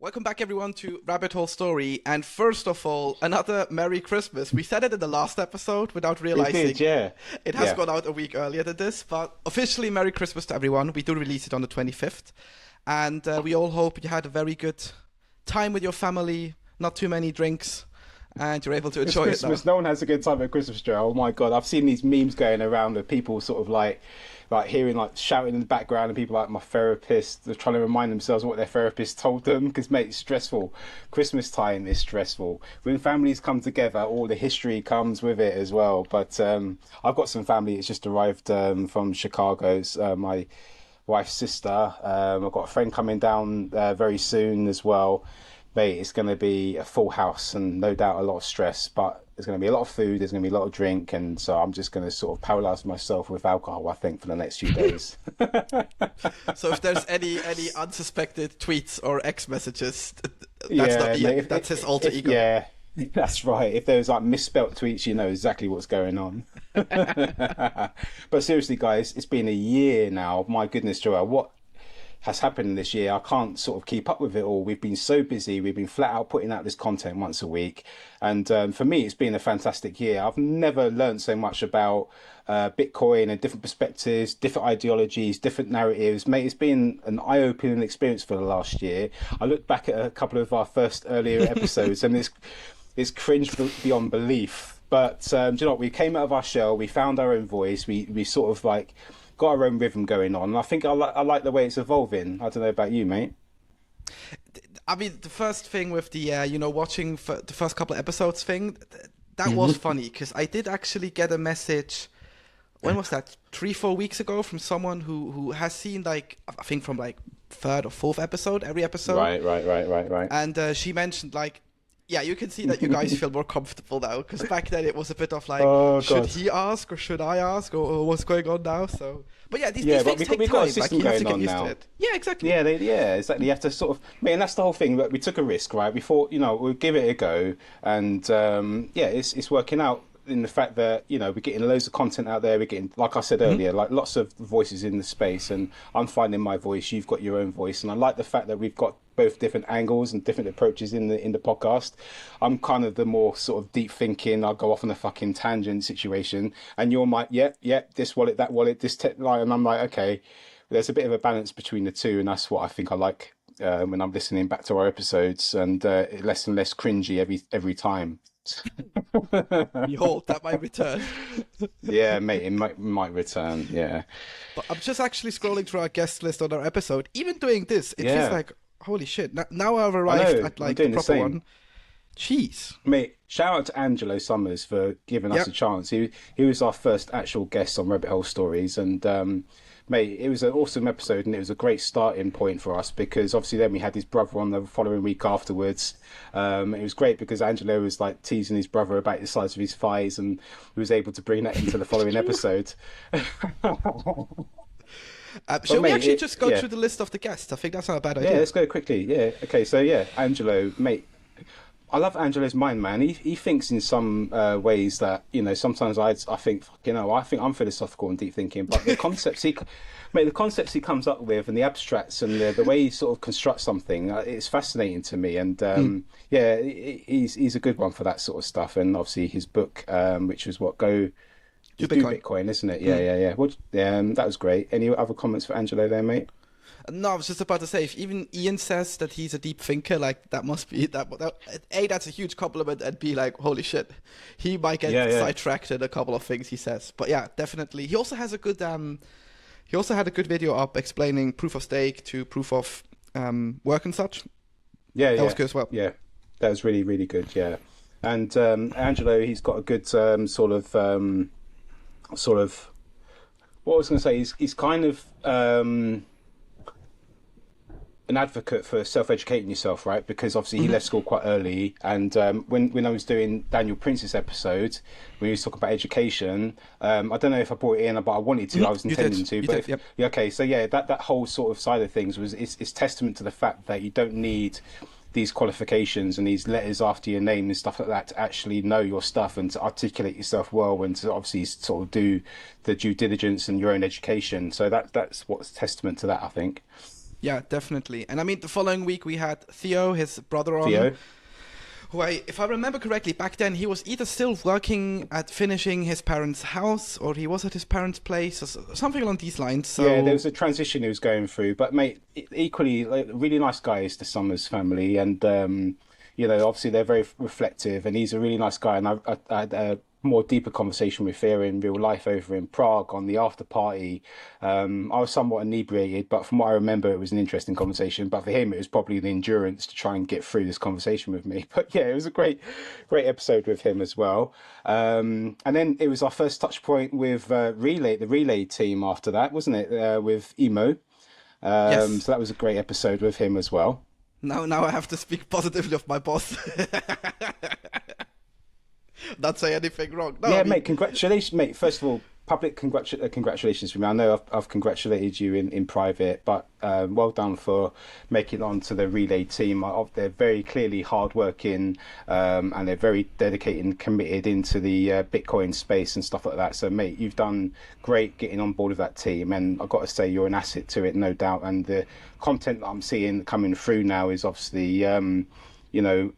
Welcome back, everyone, to Rabbit Hole Story. And first of all, another Merry Christmas. We said it in the last episode without We did, realizing yeah. it has Yeah. gone out a week earlier than this. But officially, Merry Christmas to everyone. We do release it on the 25th. And we all hope you had a very good time with your family, not too many drinks, and you're able to It's enjoy it now. Christmas. No one has a good time at Christmas, Joe. Oh my God. I've seen these memes going around of people sort of like hearing like shouting in the background and people like my therapist, they're trying to remind themselves what their therapist told them because mate, it's stressful. Christmas time is stressful. When families come together, all the history comes with it as well. But I've got some family that's just arrived from Chicago. It's, my wife's sister. I've got a friend coming down very soon as well. Mate, it's going to be a full house and no doubt a lot of stress, but there's going to be a lot of food, there's going to be a lot of drink, and so I'm just going to sort of paralyze myself with alcohol, I think, for the next few days. So if there's any unsuspected tweets or X messages, that's Yeah, not mate, Ian. That's his alter ego. yeah, that's right. If there's like misspelt tweets, you know exactly what's going on. But seriously, guys, it's been a year now. My goodness, Joel, what has happened this year? I can't sort of keep up with it all. We've been so busy. We've been flat out putting out this content once a week. And for me, it's been a fantastic year. I've never learned so much about Bitcoin and different perspectives, different ideologies, different narratives. Mate, it's been an eye-opening experience for the last year. I look back at a couple of our first earlier episodes and it's cringe beyond belief. But do you know what? We came out of our shell. We found our own voice. We sort of like got our own rhythm going on. And I think I like the way it's evolving. I don't know about you, mate. I mean, the first thing with the, watching for the first couple of episodes thing, that was funny because I did actually get a message. When was that? 3-4 weeks ago from someone who has seen like I think from like third or fourth episode, every episode. Right. And she mentioned like, yeah, you can see that you guys feel more comfortable now because back then it was a bit of like, Oh should God. he ask or should I ask or what's going on now? So, but yeah, these Yeah, but things take we've got a time. Like system you have to going get on used now. to it. Yeah, exactly. Yeah, exactly. You have to sort of, man, that's the whole thing. That we took a risk, right? We thought, we'll give it a go, and yeah, it's working out in the fact that we're getting loads of content out there. We're getting, like I said earlier, like lots of voices in the space, and I'm finding my voice. You've got your own voice, and I like the fact that we've got both different angles and different approaches in the podcast. I'm kind of the more sort of deep thinking. I'll go off on a fucking tangent situation, and you're my this wallet, that wallet, this tech line, and I'm like, okay, there's a bit of a balance between the two, and that's what I think I like when I'm listening back to our episodes, and less and less cringy every time. Behold, that might return. Yeah, mate, it might return. Yeah, But I'm just actually scrolling through our guest list on our episode. Even doing this, it feels yeah. like, holy shit. Now I've I arrived know. at I'm like the doing the proper same. one. Jeez. Mate, shout out to Angelo Summers for giving us Yep. a chance. He was our first actual guest on Rabbit Hole Stories, and mate, it was an awesome episode, and it was a great starting point for us because obviously then we had his brother on the following week afterwards. It was great because Angelo was like teasing his brother about the size of his thighs, and he was able to bring that into the following episode. Shall we mate, actually just go yeah. through the list of the guests? I think that's not a bad Yeah, idea. let's go quickly. Yeah, okay, so yeah, Angelo, mate. I love Angelo's mind, man. He thinks in some ways that sometimes I think I think I'm philosophical and deep thinking, but the concepts he comes up with and the abstracts and the way he sort of constructs something, it's fascinating to me. And yeah, he's a good one for that sort of stuff. And obviously his book, which was what Go Do Just Do Bitcoin. Bitcoin, isn't it? Yeah. Well, that was great. Any other comments for Angelo there, mate? No, I was just about to say, if even Ian says that he's a deep thinker, like that must be A, that's a huge compliment, and B, like holy shit, he might get Yeah. sidetracked in a couple of things he says. But yeah, definitely. He also has a good he also had a good video up explaining proof of stake to proof of work and such. Yeah. That was good as well. Yeah, that was really, really good. Yeah, and Angelo, he's got a good sort of. What I was going to say is he's kind of an advocate for self-educating yourself, right? Because obviously he left school quite early, and when I was doing Daniel Prince's episode, when he was talking about education, I don't know if I brought it in, but I wanted to. I was You did. intending to. You But did, yep. yeah, okay, so yeah, that whole sort of side of things is testament to the fact that you don't need these qualifications and these letters after your name and stuff like that to actually know your stuff and to articulate yourself well and to obviously sort of do the due diligence and your own education. So that's what's testament to that, I think. Yeah, definitely. And I mean, the following week we had Theo, his brother, on, Theo. who if I remember correctly, back then he was either still working at finishing his parents' house or he was at his parents' place or something along these lines. Yeah, there So was a transition he was going through, but mate, equally, like, really nice guy is the Summers family, and you know, obviously they're very reflective, and he's a really nice guy. And I had a more deeper conversation with Theo in real life over in Prague on the after party. I was somewhat inebriated, but from what I remember, it was an interesting conversation. But for him, it was probably the endurance to try and get through this conversation with me. But yeah, it was a great episode with him as well. And then it was our first touch point with the relay team after that, wasn't it? With Emo. yes, So that was a great episode with him as well. now I have to speak positively of my boss. Not say anything wrong. No, Yeah, I mean, mate, congratulations, mate. First of all, public congratulations for me. I know I've congratulated you in private, but well done for making it onto the relay team. They're very clearly hardworking, and they're very dedicated and committed into the Bitcoin space and stuff like that. So, mate, you've done great getting on board with that team, and I've got to say you're an asset to it, no doubt. And the content that I'm seeing coming through now is obviously, you know,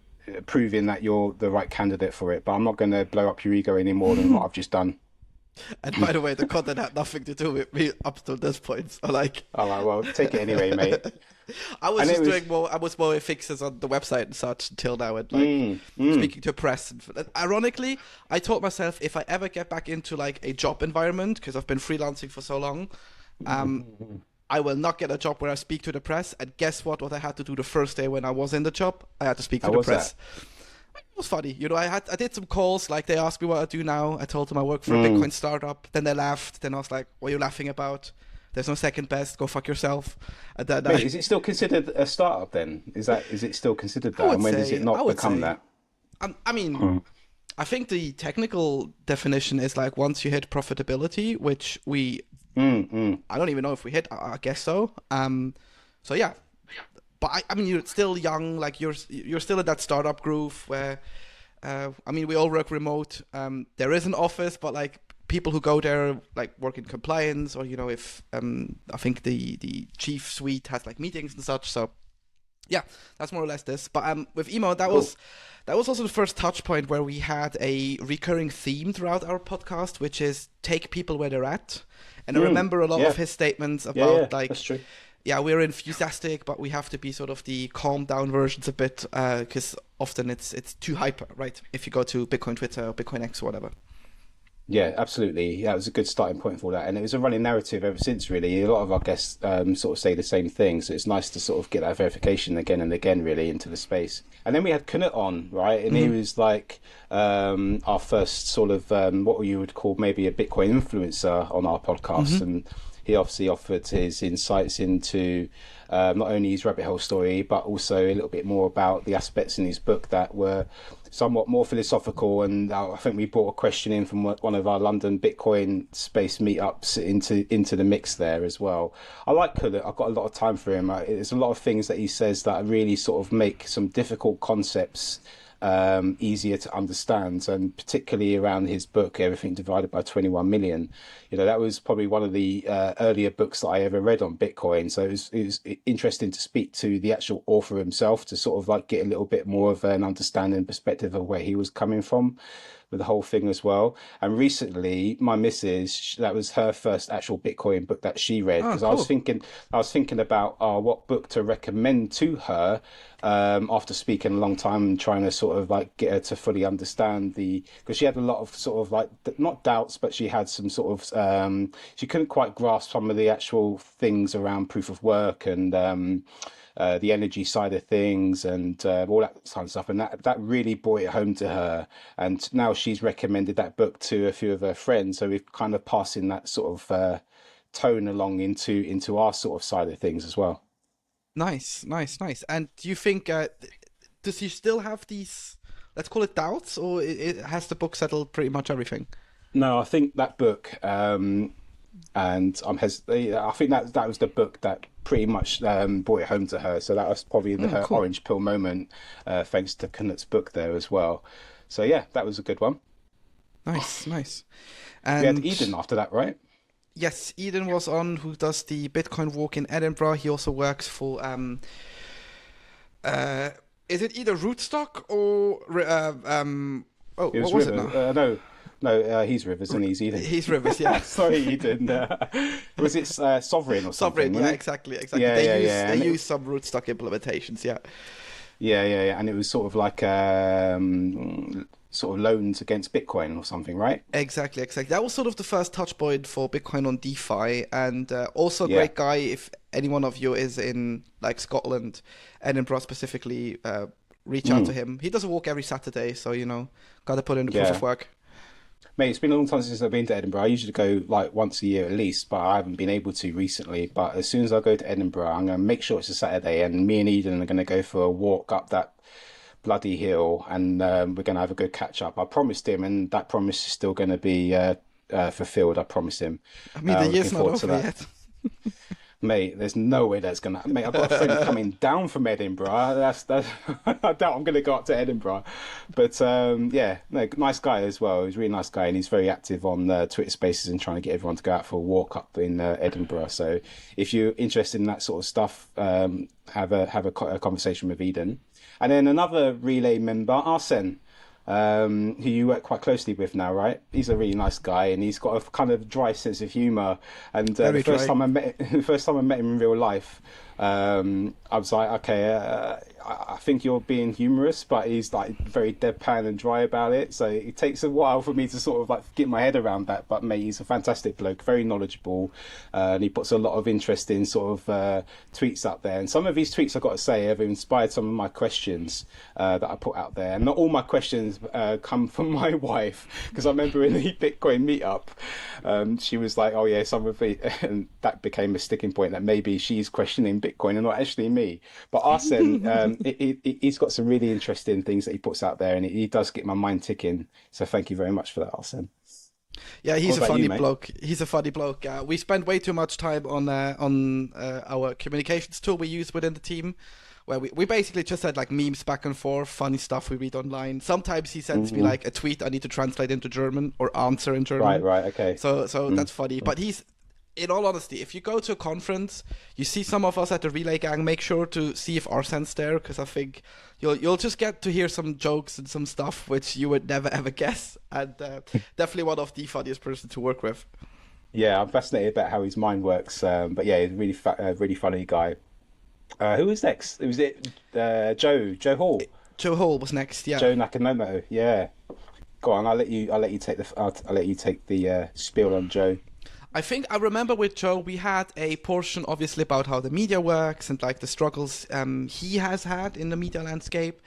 proving that you're the right candidate for it. But I'm not going to blow up your ego any more than what I've just done. and by the way, the content had nothing to do with me up to this point. So like, All right, well, take it anyway, mate. I was And just it was doing more. I was more fixes on the website and such until now, and like speaking to press. And ironically, I told myself if I ever get back into like a job environment, because I've been freelancing for so long, I will not get a job where I speak to the press. And guess what? What I had to do the first day when I was in the job, I had to speak to how the was press. that? It was funny, you know. I did some calls. Like they asked me what I do now. I told them I work for a Bitcoin startup. Then they laughed. Then I was like, "What are you laughing about? There's no second best. Go fuck yourself." And then Mate, is it still considered a startup then? Is it still considered I that? would And when does say, it I not would become say, that? I mean, I think the technical definition is like once you hit profitability, which I don't even know if we hit. I guess so. So yeah, but I mean, you're still young. Like you're still in that startup groove where, I mean, we all work remote. There is an office, but like people who go there like work in compliance, or you know, if I think the chief suite has like meetings and such. So yeah, that's more or less this. But with Emo, Cool. that was also the first touch point where we had a recurring theme throughout our podcast, which is take people where they're at. And I remember a lot Yeah, of his statements yeah, about like, that's true. yeah, we're enthusiastic, but we have to be sort of the calm down versions a bit, because often it's too hyper, right? If you go to Bitcoin Twitter or Bitcoin X or whatever. Yeah, absolutely. Yeah, it was a good starting point for that, and it was a running narrative ever since. Really, a lot of our guests sort of say the same thing, so it's nice to sort of get that verification again and again, really, into the space. And then we had Knut on, right, and he was like our first sort of what you would call maybe a Bitcoin influencer on our podcast, and he obviously offered his insights into not only his rabbit hole story, but also a little bit more about the aspects in his book that were somewhat more philosophical. And I think we brought a question in from one of our London Bitcoin space meetups into the mix there as well. I like Kullet. I've got a lot of time for him. There's a lot of things that he says that really sort of make some difficult concepts easier to understand, and particularly around his book Everything Divided by 21 Million. You know, that was probably one of the earlier books that I ever read on Bitcoin, so it was interesting to speak to the actual author himself to sort of like get a little bit more of an understanding perspective of where he was coming from with the whole thing as well. And recently, my missus, that was her first actual Bitcoin book that she read, Oh, because cool. I was thinking about what book to recommend to her after speaking a long time and trying to sort of like get her to fully understand because she had a lot of sort of like not doubts, but she had some sort of she couldn't quite grasp some of the actual things around proof of work and the energy side of things and all that kind of stuff, and that really brought it home to her. And now she's recommended that book to a few of her friends, so we're kind of passing that sort of tone along into our sort of side of things as well. Nice, nice, nice. And do you think does he still have these? Let's call it doubts, or has the book settled pretty much everything? No, I think that book, and I think that was the book that pretty much brought it home to her. So that was probably her Cool. orange pill moment, thanks to Knut's book there as well. So yeah, that was a good one. Nice, nice. We had And Eden after that, right? Yes, Eden was on, who does the Bitcoin walk in Edinburgh. He also works for uh, is it either Rootstock or oh, It what was was it Rivers. now? No, he's Rivers and he's Eden. He's Rivers, yeah. Sorry, Eden. Was it Sovereign or Sovereign, something? yeah, Wasn't it? exactly. Yeah, They yeah, use yeah. they use some rootstock implementations, yeah. Yeah. And it was sort of like sort of loans against Bitcoin or something, right? Exactly. That was sort of the first touch point for Bitcoin on DeFi, and also a Yeah. great guy. If any one of you is in like Scotland, Edinburgh specifically, reach out to Mm, him. He does a walk every Saturday, so gotta put in the proof of yeah. work. Mate, it's been a long time since I've been to Edinburgh. I usually go like once a year at least, but I haven't been able to recently. But as soon as I go to Edinburgh, I'm going to make sure it's a Saturday, and me and Eden are going to go for a walk up that bloody hill, and we're going to have a good catch up. I promised him, and that promise is still going to be fulfilled. I promise him. I mean, the Looking year's not forward to over that. yet. Mate, there's no way that's gonna. Mate, I've got a friend coming down from Edinburgh. That's. I doubt I'm gonna go up to Edinburgh, but yeah, no, nice guy as well. He's a really nice guy, and he's very active on Twitter Spaces and trying to get everyone to go out for a walk up in Edinburgh. So if you're interested in that sort of stuff, have a conversation with Eden, and then another relay member, Arsene, who you work quite closely with now, right? He's a really nice guy, and he's got a kind of dry sense of humour. And the Very first dry. time I met, the first time I met him in real life, I was like, okay, I think you're being humorous, but he's like very deadpan and dry about it. So it takes a while for me to sort of like get my head around that. But mate, he's a fantastic bloke, very knowledgeable, and he puts a lot of interesting sort of tweets out there. And some of his tweets, I've got to say, have inspired some of my questions that I put out there. And not all my questions come from my wife, because I remember in the Bitcoin meetup, she was like, "Oh yeah, some of it," and that became a sticking point that maybe she's questioning Bitcoin and not actually me. But Arsene, he's got some really interesting things that he puts out there, and he does get my mind ticking. So thank you very much for that, Arsene. Yeah, What he's a about you, funny mate? bloke. He's a funny bloke. We spend way too much time on our communications tool we use within the team, where we basically just had like memes back and forth, funny stuff we read online. Sometimes he sends me Mm, like a tweet I need to translate into German or answer in right, German. right, okay. So Mm, that's funny. mm. But in all honesty, if you go to a conference, you see some of us at the Relay Gang, make sure to see if Arsen's there, because I think you'll just get to hear some jokes and some stuff which you would never ever guess, and definitely one of the funniest person to work with. Yeah, I'm fascinated about how his mind works. But yeah, he's a really funny guy. Who was next? Was it Joe Hall, Joe Hall was next, yeah. Joe Nakamoto? Yeah. Go on, I'll let you take the spiel on Joe. I think I remember with Joe, we had a portion obviously about how the media works and like the struggles he has had in the media landscape.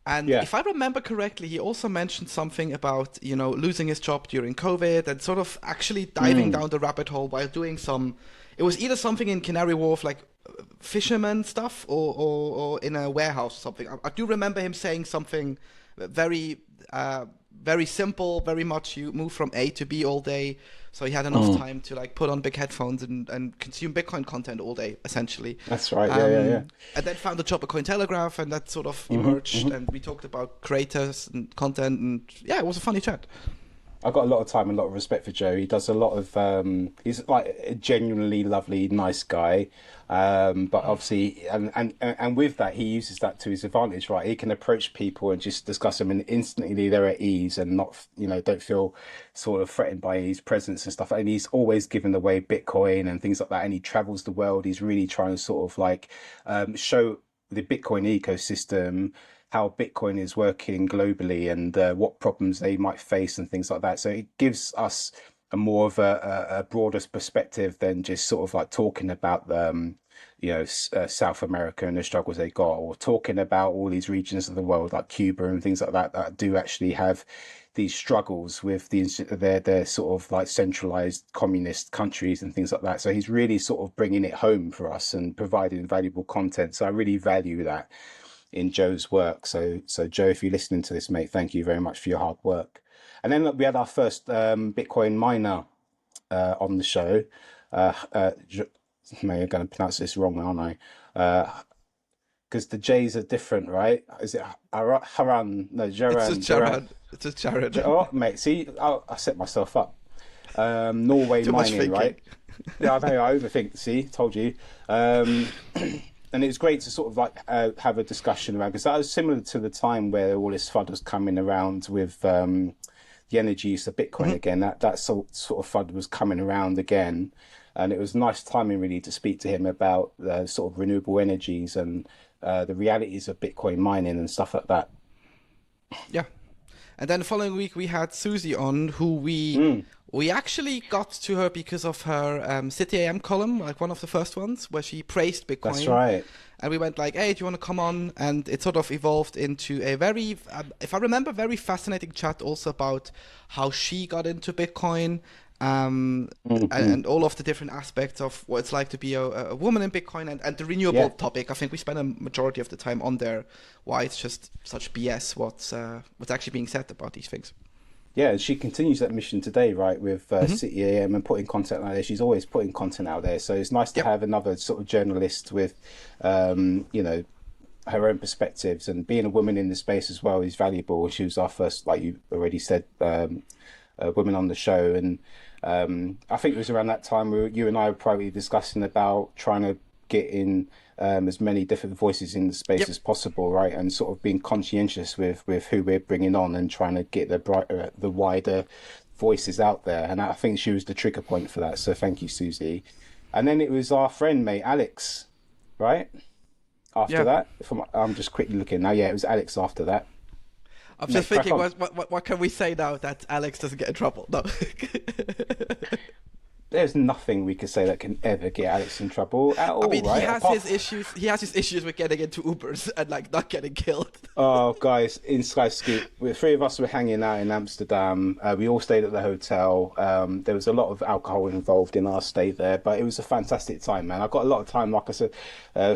And Yeah. if I remember correctly, he also mentioned something about, losing his job during COVID and sort of actually diving Mm. down the rabbit hole while doing it was either something in Canary Wharf, like fisherman stuff, or in a warehouse or something. I do remember him saying something very, very simple, very much you move from A to B all day. So he had enough Mm. time to like put on big headphones and consume Bitcoin content all day, essentially. That's right. Yeah. And then found a job at Cointelegraph, and that sort of Hmm. emerged. And we talked about creators and content, and yeah, it was a funny chat. I've got a lot of time and a lot of respect for Joe. He does a lot of he's like a genuinely lovely, nice guy. But obviously, and with that, he uses that to his advantage, right? He can approach people and just discuss them, and instantly they're at ease and not, don't feel sort of threatened by his presence and stuff. And he's always given away Bitcoin and things like that. And he travels the world. He's really trying to sort of like show the Bitcoin ecosystem how Bitcoin is working globally and what problems they might face and things like that. So it gives us a more of a broader perspective than just sort of like talking about South America and the struggles they got, or talking about all these regions of the world like Cuba and things like that that do actually have these struggles with their sort of like centralized communist countries and things like that. So he's really sort of bringing it home for us and providing valuable content. So I really value that in Joe's work. So Joe, if you're listening to this, mate, thank you very much for your hard work. And then we had our first Bitcoin miner on the show. I'm going to pronounce this wrong, aren't I? Because the J's are different, right? Is it Haran? No, It's just Jaran. Jared. It's just Jared. Oh, mate, see, I set myself up. Norway Too much mining, thinking. right? Yeah, I know. I overthink. See, told you. And it was great to sort of like have a discussion around, because that was similar to the time where all this FUD was coming around with the energy use of Bitcoin again. That sort of FUD was coming around again, and it was nice timing really to speak to him about the sort of renewable energies and the realities of Bitcoin mining and stuff like that. Yeah. And then the following week we had Susie on, who we actually got to her because of her City AM column, like one of the first ones, where she praised Bitcoin. That's right. And we went like, hey, do you want to come on? And it sort of evolved into a very, if I remember, very fascinating chat also about how she got into Bitcoin, and all of the different aspects of what it's like to be a woman in Bitcoin, and the renewable topic. I think we spent a majority of the time on there, why it's just such BS what's actually being said about these things. Yeah, she continues that mission today, right, with City AM and putting content out there. She's always putting content out there. So it's nice to have another sort of journalist with, you know, her own perspectives, and being a woman in the space as well is valuable. She was our first, like you already said, woman on the show. And I think it was around that time where you and I were probably discussing about trying to get in as many different voices in the space as possible, right? And sort of being conscientious with who we're bringing on and trying to get the wider voices out there. And I think she was the trigger point for that. So thank you, Susie. And then it was our friend, mate, Alex, right? After that, I'm just quickly looking now. Yeah, it was Alex after that. I'm just thinking, what can we say now that Alex doesn't get in trouble? No. There's nothing we could say that can ever get Alex in trouble at all. I mean, right? He has his issues with getting into Ubers and like not getting killed. Oh, guys, inside scoop. The three of us were hanging out in Amsterdam. We all stayed at the hotel. There was a lot of alcohol involved in our stay there, but it was a fantastic time, man. I got a lot of time, like I said,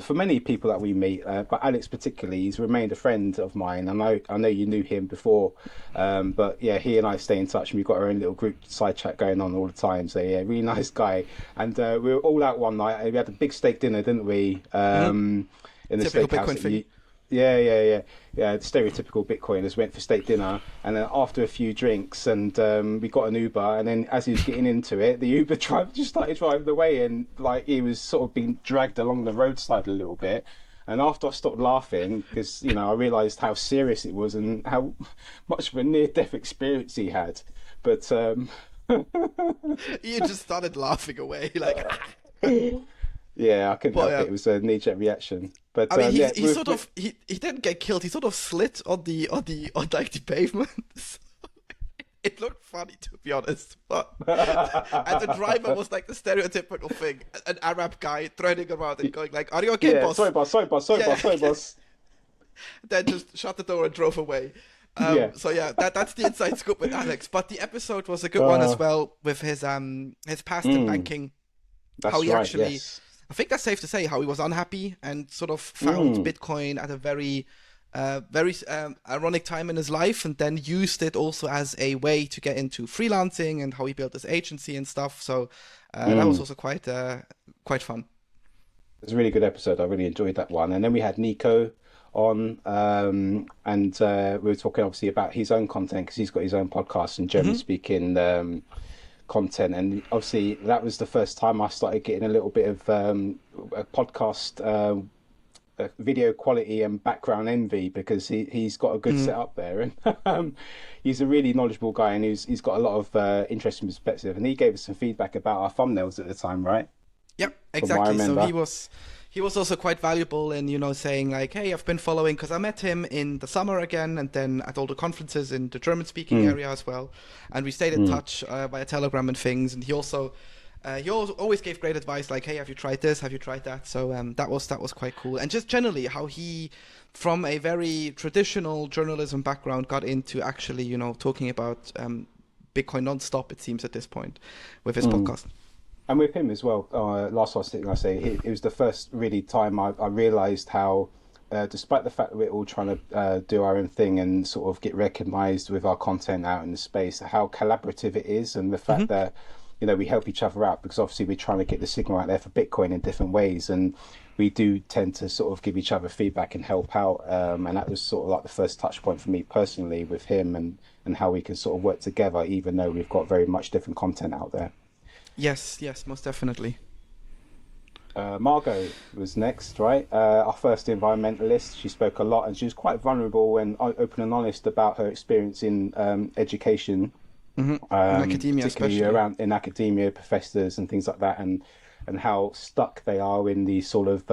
for many people that we meet, but Alex particularly, he's remained a friend of mine. I know you knew him before, but yeah, he and I stay in touch, and we've got our own little group side chat going on all the time. So yeah, really nice guy. And we were all out one night, and we had a big steak dinner, didn't we? In the steakhouse. Yeah. Stereotypical Bitcoiners went for steak dinner, and then after a few drinks, and we got an Uber, and then as he was getting into it, the Uber driver just started driving away, and like he was sort of being dragged along the roadside a little bit. And after I stopped laughing, because you know I realised how serious it was and how much of a near-death experience he had, but you just started laughing away, like. Yeah, I couldn't help it. It was a knee-jerk reaction. But I mean, he didn't get killed. He sort of slid on the pavement. It looked funny, to be honest. But and the driver was like the stereotypical thing, an Arab guy turning around and going like, "Are you okay, boss?" Sorry, boss. Then just shut the door and drove away. So yeah, that's the inside scoop with Alex. But the episode was a good one as well, with his past in banking. That's how he right, actually, yes. I think that's safe to say, how he was unhappy and sort of found Bitcoin at a very ironic time in his life, and then used it also as a way to get into freelancing, and how he built his agency and stuff. So that was also quite fun. It was a really good episode. I really enjoyed that one. And then we had Nico on, and we were talking obviously about his own content, because he's got his own podcast and German speaking content. And obviously that was the first time I started getting a little bit of a podcast video quality and background envy, because he's got a good setup there, and he's a really knowledgeable guy, and he's got a lot of interesting perspective, and he gave us some feedback about our thumbnails at the time, right? Yep, exactly. So he was also quite valuable in, you know, saying like, hey, I've been following, because I met him in the summer again, and then at all the conferences in the German-speaking area as well, and we stayed in touch via Telegram and things. And he always gave great advice, like, hey, have you tried this? Have you tried that? So that was quite cool. And just generally how he, from a very traditional journalism background, got into actually, you know, talking about Bitcoin non-stop, it seems, at this point, with his podcast. And with him as well, last thing I say, it was the first really time I realised how, despite the fact that we're all trying to do our own thing and sort of get recognised with our content out in the space, how collaborative it is, and the fact that, you know, we help each other out, because obviously we're trying to get the signal out there for Bitcoin in different ways. And we do tend to sort of give each other feedback and help out. And that was sort of like the first touch point for me personally with him, and how we can sort of work together, even though we've got very much different content out there. Yes, yes, most definitely. Margot was next, right? Our first environmentalist. She spoke a lot, and she was quite vulnerable and open and honest about her experience in education, In academia, particularly especially. around in academia, professors and things like that, and how stuck they are in the sort of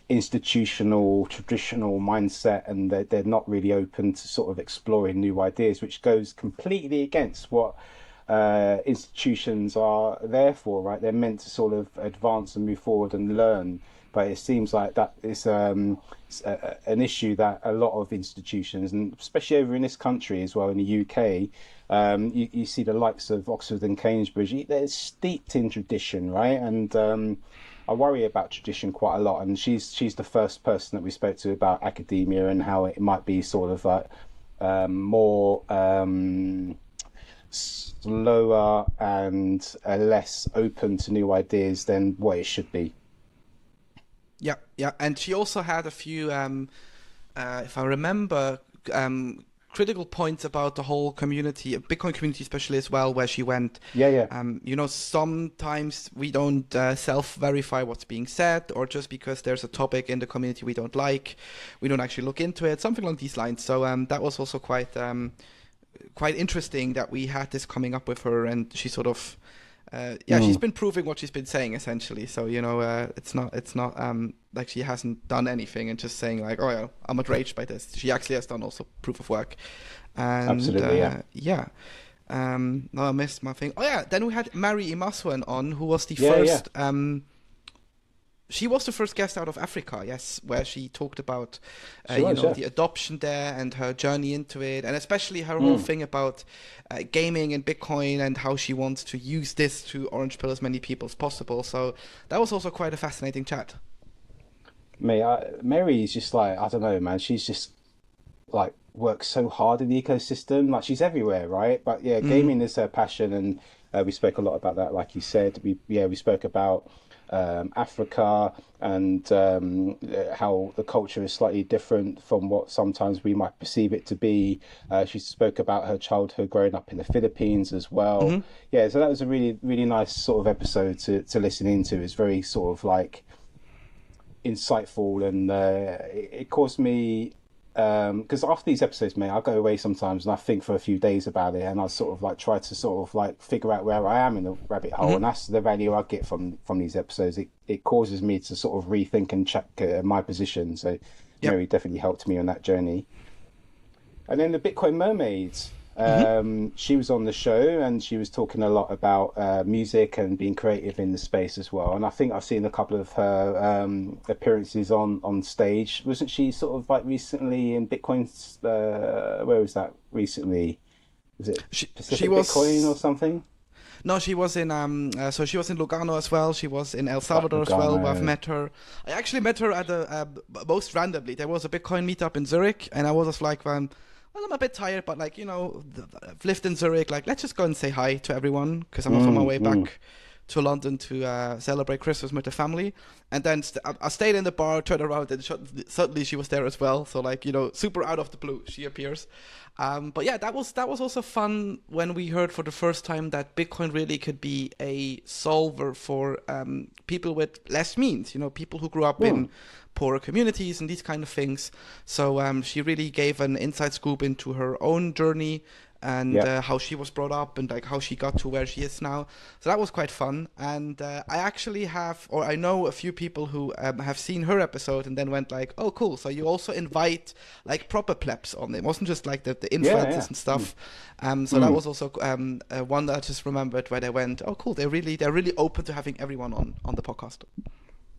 institutional, traditional mindset, and they're not really open to sort of exploring new ideas, which goes completely against what institutions are there for, right? They're meant to sort of advance and move forward and learn. But it seems like that is an issue that a lot of institutions, and especially over in this country as well, in the UK, you see the likes of Oxford and Cambridge, they're steeped in tradition, right? And I worry about tradition quite a lot. And she's the first person that we spoke to about academia and how it might be sort of like more slower and less open to new ideas than what it should be. Yeah, yeah, and she also had a few, if I remember, critical points about the whole community, Bitcoin community especially as well, where she went. Yeah. Sometimes we don't self-verify what's being said, or just because there's a topic in the community we don't like, we don't actually look into it, something along these lines. So that was also quite interesting that we had this coming up with her, and she sort of she's been proving what she's been saying essentially. So it's not like she hasn't done anything and just saying like, oh yeah, I'm outraged by this. She actually has done also proof of work. And Absolutely, yeah. No, I missed my thing. Oh yeah, then we had Mary Imaswan on, who was the Yeah, first she was the first guest out of Africa, yes, where she talked about, the adoption there and her journey into it, and especially her whole thing about gaming and Bitcoin and how she wants to use this to orange pill as many people as possible. So that was also quite a fascinating chat. Mary is just like, I don't know, man. She's just like works so hard in the ecosystem. Like she's everywhere, right? But yeah, gaming is her passion, and we spoke a lot about that. Like you said, we spoke about Africa and how the culture is slightly different from what sometimes we might perceive it to be. She spoke about her childhood growing up in the Philippines as well. Yeah, so that was a really, really nice sort of episode to listen into. It's very sort of like insightful, and it caused me, because after these episodes, mate, I go away sometimes and I think for a few days about it, and I sort of like try to sort of like figure out where I am in the rabbit hole, and that's the value I get from these episodes. It causes me to sort of rethink and check my position. So Mary definitely helped me on that journey. And then the Bitcoin Mermaids. She was on the show, and she was talking a lot about music and being creative in the space as well. And I think I've seen a couple of her appearances on stage. Wasn't she sort of like recently in Bitcoin's? Where was that recently? Was it Pacific Bitcoin or something? No, she was in so she was in Lugano as well. She was in El Salvador as well, where I've met her. I actually met her at most randomly. There was a Bitcoin meetup in Zurich, and I was just like, well, I'm a bit tired, but like, I've lived in Zurich. Like, let's just go and say hi to everyone, because I'm on my way back to London to celebrate Christmas with the family. And then I stayed in the bar, turned around, and suddenly she was there as well. So like, super out of the blue, she appears. But yeah, that was also fun when we heard for the first time that Bitcoin really could be a solver for people with less means, people who grew up in poorer communities and these kind of things. So she really gave an inside scoop into her own journey and how she was brought up and like how she got to where she is now. So that was quite fun. And I actually I know a few people who have seen her episode and then went like, oh, cool. So you also invite like proper plebs on. It wasn't just like the influencers and stuff. So that was also one that I just remembered where they went, oh, cool. They're really open to having everyone on the podcast.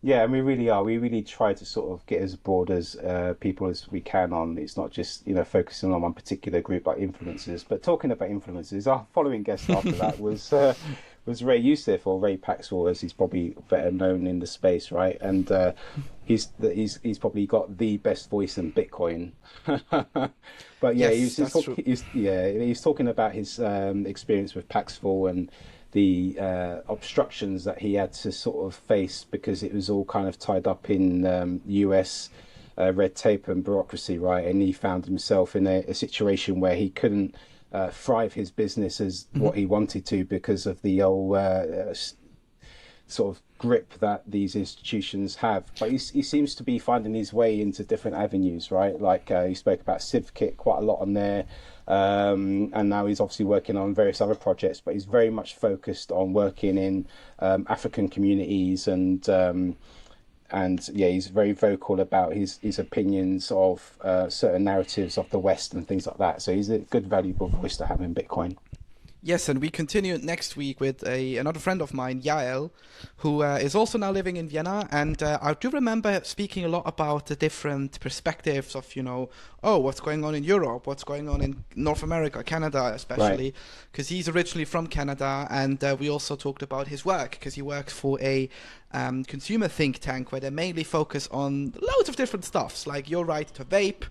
Yeah, and we really are. We really try to sort of get as broad as people as we can on. It's not just, focusing on one particular group like influencers. But talking about influencers, our following guest after that was Ray Youssef, or Ray Paxwell, as he's probably better known in the space, right? And he's probably got the best voice in Bitcoin. But yeah, yes, he was talking about his experience with Paxful and the obstructions that he had to sort of face because it was all kind of tied up in US red tape and bureaucracy, right? And he found himself in a situation where he couldn't thrive his business as what he wanted to because of the old sort of grip that these institutions have. But he seems to be finding his way into different avenues, right? Like he spoke about CivKit quite a lot on there. And now he's obviously working on various other projects, but he's very much focused on working in African communities and yeah, he's very vocal about his opinions of certain narratives of the West and things like that. So he's a good, valuable voice to have in Bitcoin. Yes, and we continue next week with another friend of mine, Yael, who is also now living in Vienna. And I do remember speaking a lot about the different perspectives of, what's going on in Europe, what's going on in North America, Canada especially, because he's originally from Canada. And we also talked about his work, because he works for a consumer think tank where they mainly focus on loads of different stuffs, like your right to vape,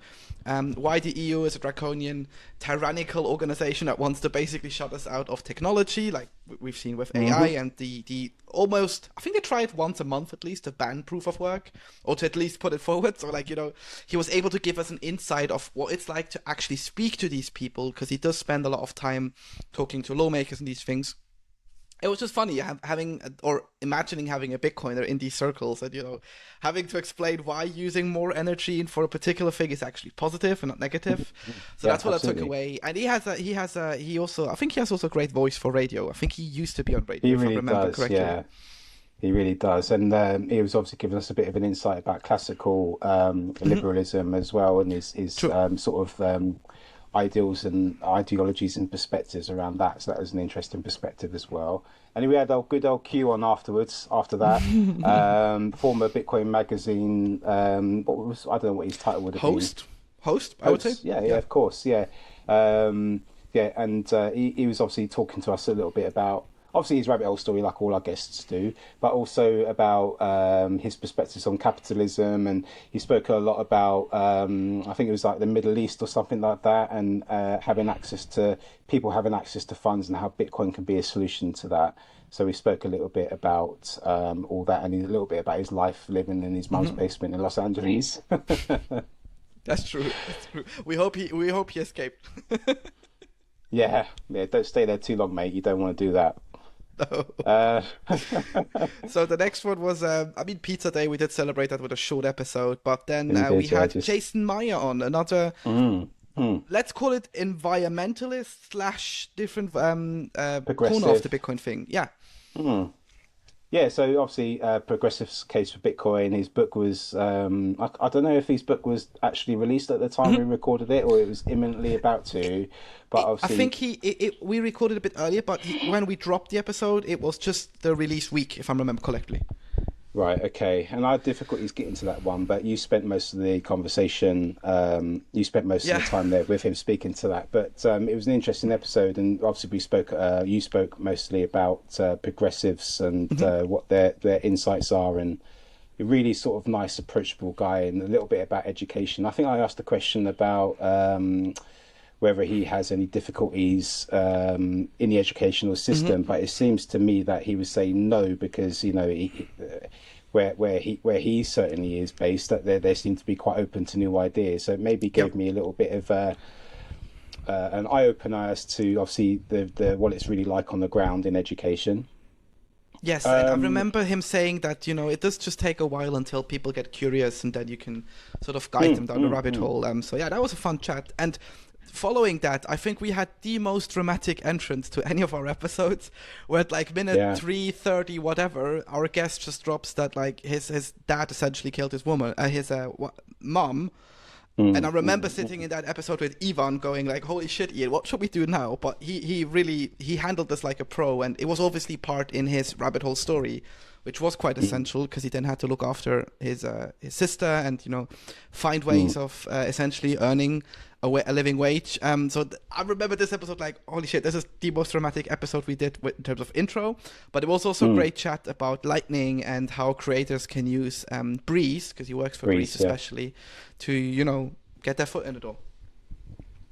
why the EU is a draconian, tyrannical organization that wants to basically shut us out of technology, like we've seen with AI, and the almost, I think they try it once a month at least to ban proof of work, or to at least put it forward. So he was able to give us an insight of what it's like to actually speak to these people, because he does spend a lot of time talking to lawmakers and these things. It was just funny imagining having a Bitcoiner in these circles and, having to explain why using more energy for a particular thing is actually positive and not negative. So that's what absolutely. I took away. And he also has a great voice for radio. I think he used to be on radio, if I remember correctly. Yeah. He really does. And he was obviously giving us a bit of an insight about classical liberalism as well, and his sort of ideals and ideologies and perspectives around that. So that was an interesting perspective as well. And we had our good old Q on afterwards. After that, former Bitcoin magazine. I don't know what his title would have been. Host. I would say. Yeah, of course. Yeah, and he was obviously talking to us a little bit about. Obviously, his rabbit hole story, like all our guests do, but also about his perspectives on capitalism. And he spoke a lot about, I think it was like the Middle East or something like that, and people having access to funds and how Bitcoin can be a solution to that. So we spoke a little bit about all that, and a little bit about his life living in his mum's basement in Los Angeles. That's true. We hope he escaped. Yeah. Don't stay there too long, mate. You don't want to do that. No. So the next one was, Pizza Day. We did celebrate that with a short episode, but then we had Jason Meyer on, another, let's call it environmentalist / different corner of the Bitcoin thing. Yeah. Yeah, so obviously Progressive's case for Bitcoin, his book was, I don't know if his book was actually released at the time we recorded it, or it was imminently about to, but obviously... I think we recorded a bit earlier, but when we dropped the episode, it was just the release week, if I remember correctly. Right, okay. And I had difficulties getting to that one, but you spent most of the conversation, of the time there with him speaking to that. But it was an interesting episode, and obviously you spoke mostly about progressives and what their insights are, and a really sort of nice, approachable guy, and a little bit about education. I think I asked a question about whether he has any difficulties in the educational system, but it seems to me that he was saying no, because where he certainly is based, that they seem to be quite open to new ideas. So it maybe gave me a little bit of an eye opener as to obviously the what it's really like on the ground in education. Yes, and I remember him saying that, it does just take a while until people get curious, and then you can sort of guide them down the rabbit hole. So yeah, that was a fun chat. And following that, I think we had the most dramatic entrance to any of our episodes, where at like minute 3:30 whatever, our guest just drops that like his dad essentially killed his mom. And I remember sitting in that episode with Ivan going like, holy shit, Ian, what should we do now? But he handled this like a pro, and it was obviously part in his rabbit hole story, which was quite essential, because he then had to look after his sister and, find ways of essentially earning a living wage. So I remember this episode like, holy shit, this is the most dramatic episode we did in terms of intro. But it was also a great chat about Lightning and how creators can use Breeze, because he works for Breeze especially, to, get their foot in the door.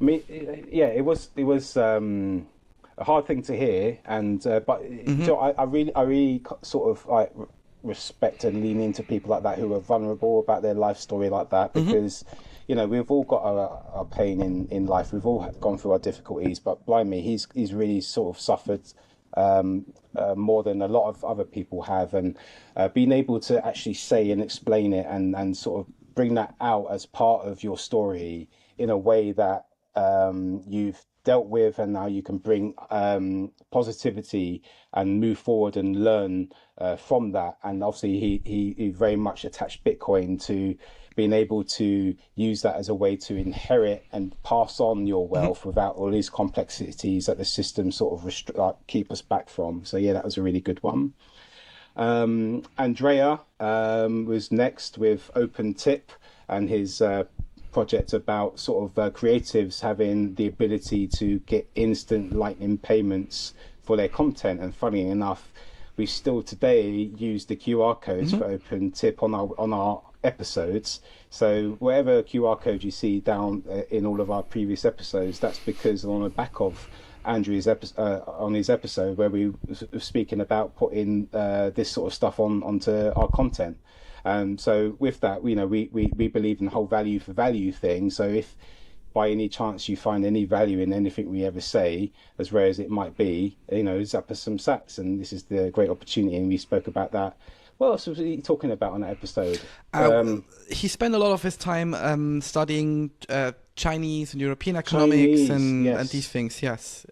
I mean, yeah, it was a a hard thing to hear, and but so I really sort of like respect and lean into people like that who are vulnerable about their life story like that, because you know, we've all got our pain in life. We've all gone through our difficulties, but blimey, he's really sort of suffered more than a lot of other people have, and being able to actually say and explain it and sort of bring that out as part of your story in a way that you've dealt with, and now you can bring positivity and move forward and learn from that. And obviously he very much attached Bitcoin to being able to use that as a way to inherit and pass on your wealth without all these complexities that the system sort of keep us back from. So yeah, that was a really good one. Andrea was next with Open Tip and his project about sort of creatives having the ability to get instant lightning payments for their content. And funny enough, we still today use the QR codes for Open Tip on our episodes. So whatever QR code you see down in all of our previous episodes, that's because on the back of Andrew's on his episode where we were speaking about putting this sort of stuff onto our content. So with that, you know, we believe in the whole value for value thing. So if by any chance you find any value in anything we ever say, as rare as it might be, you know, zap us some sats, and this is the great opportunity. And we spoke about that. What else was he talking about on that episode? He spent a lot of his time studying Chinese and European economics and these things. Yes.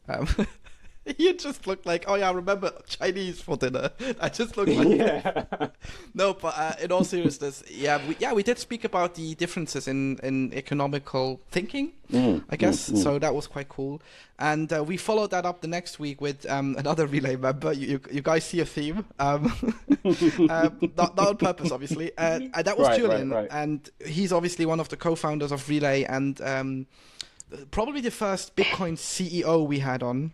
You just looked like, oh yeah, I remember Chinese for dinner. I just looked like yeah. No, but in all seriousness, we did speak about the differences in economical thinking, I guess. So that was quite cool. And we followed that up the next week with another Relay member. You guys see a theme, not on purpose, obviously. And that was Julian, right. and he's obviously one of the co-founders of Relay, and probably the first Bitcoin CEO we had on.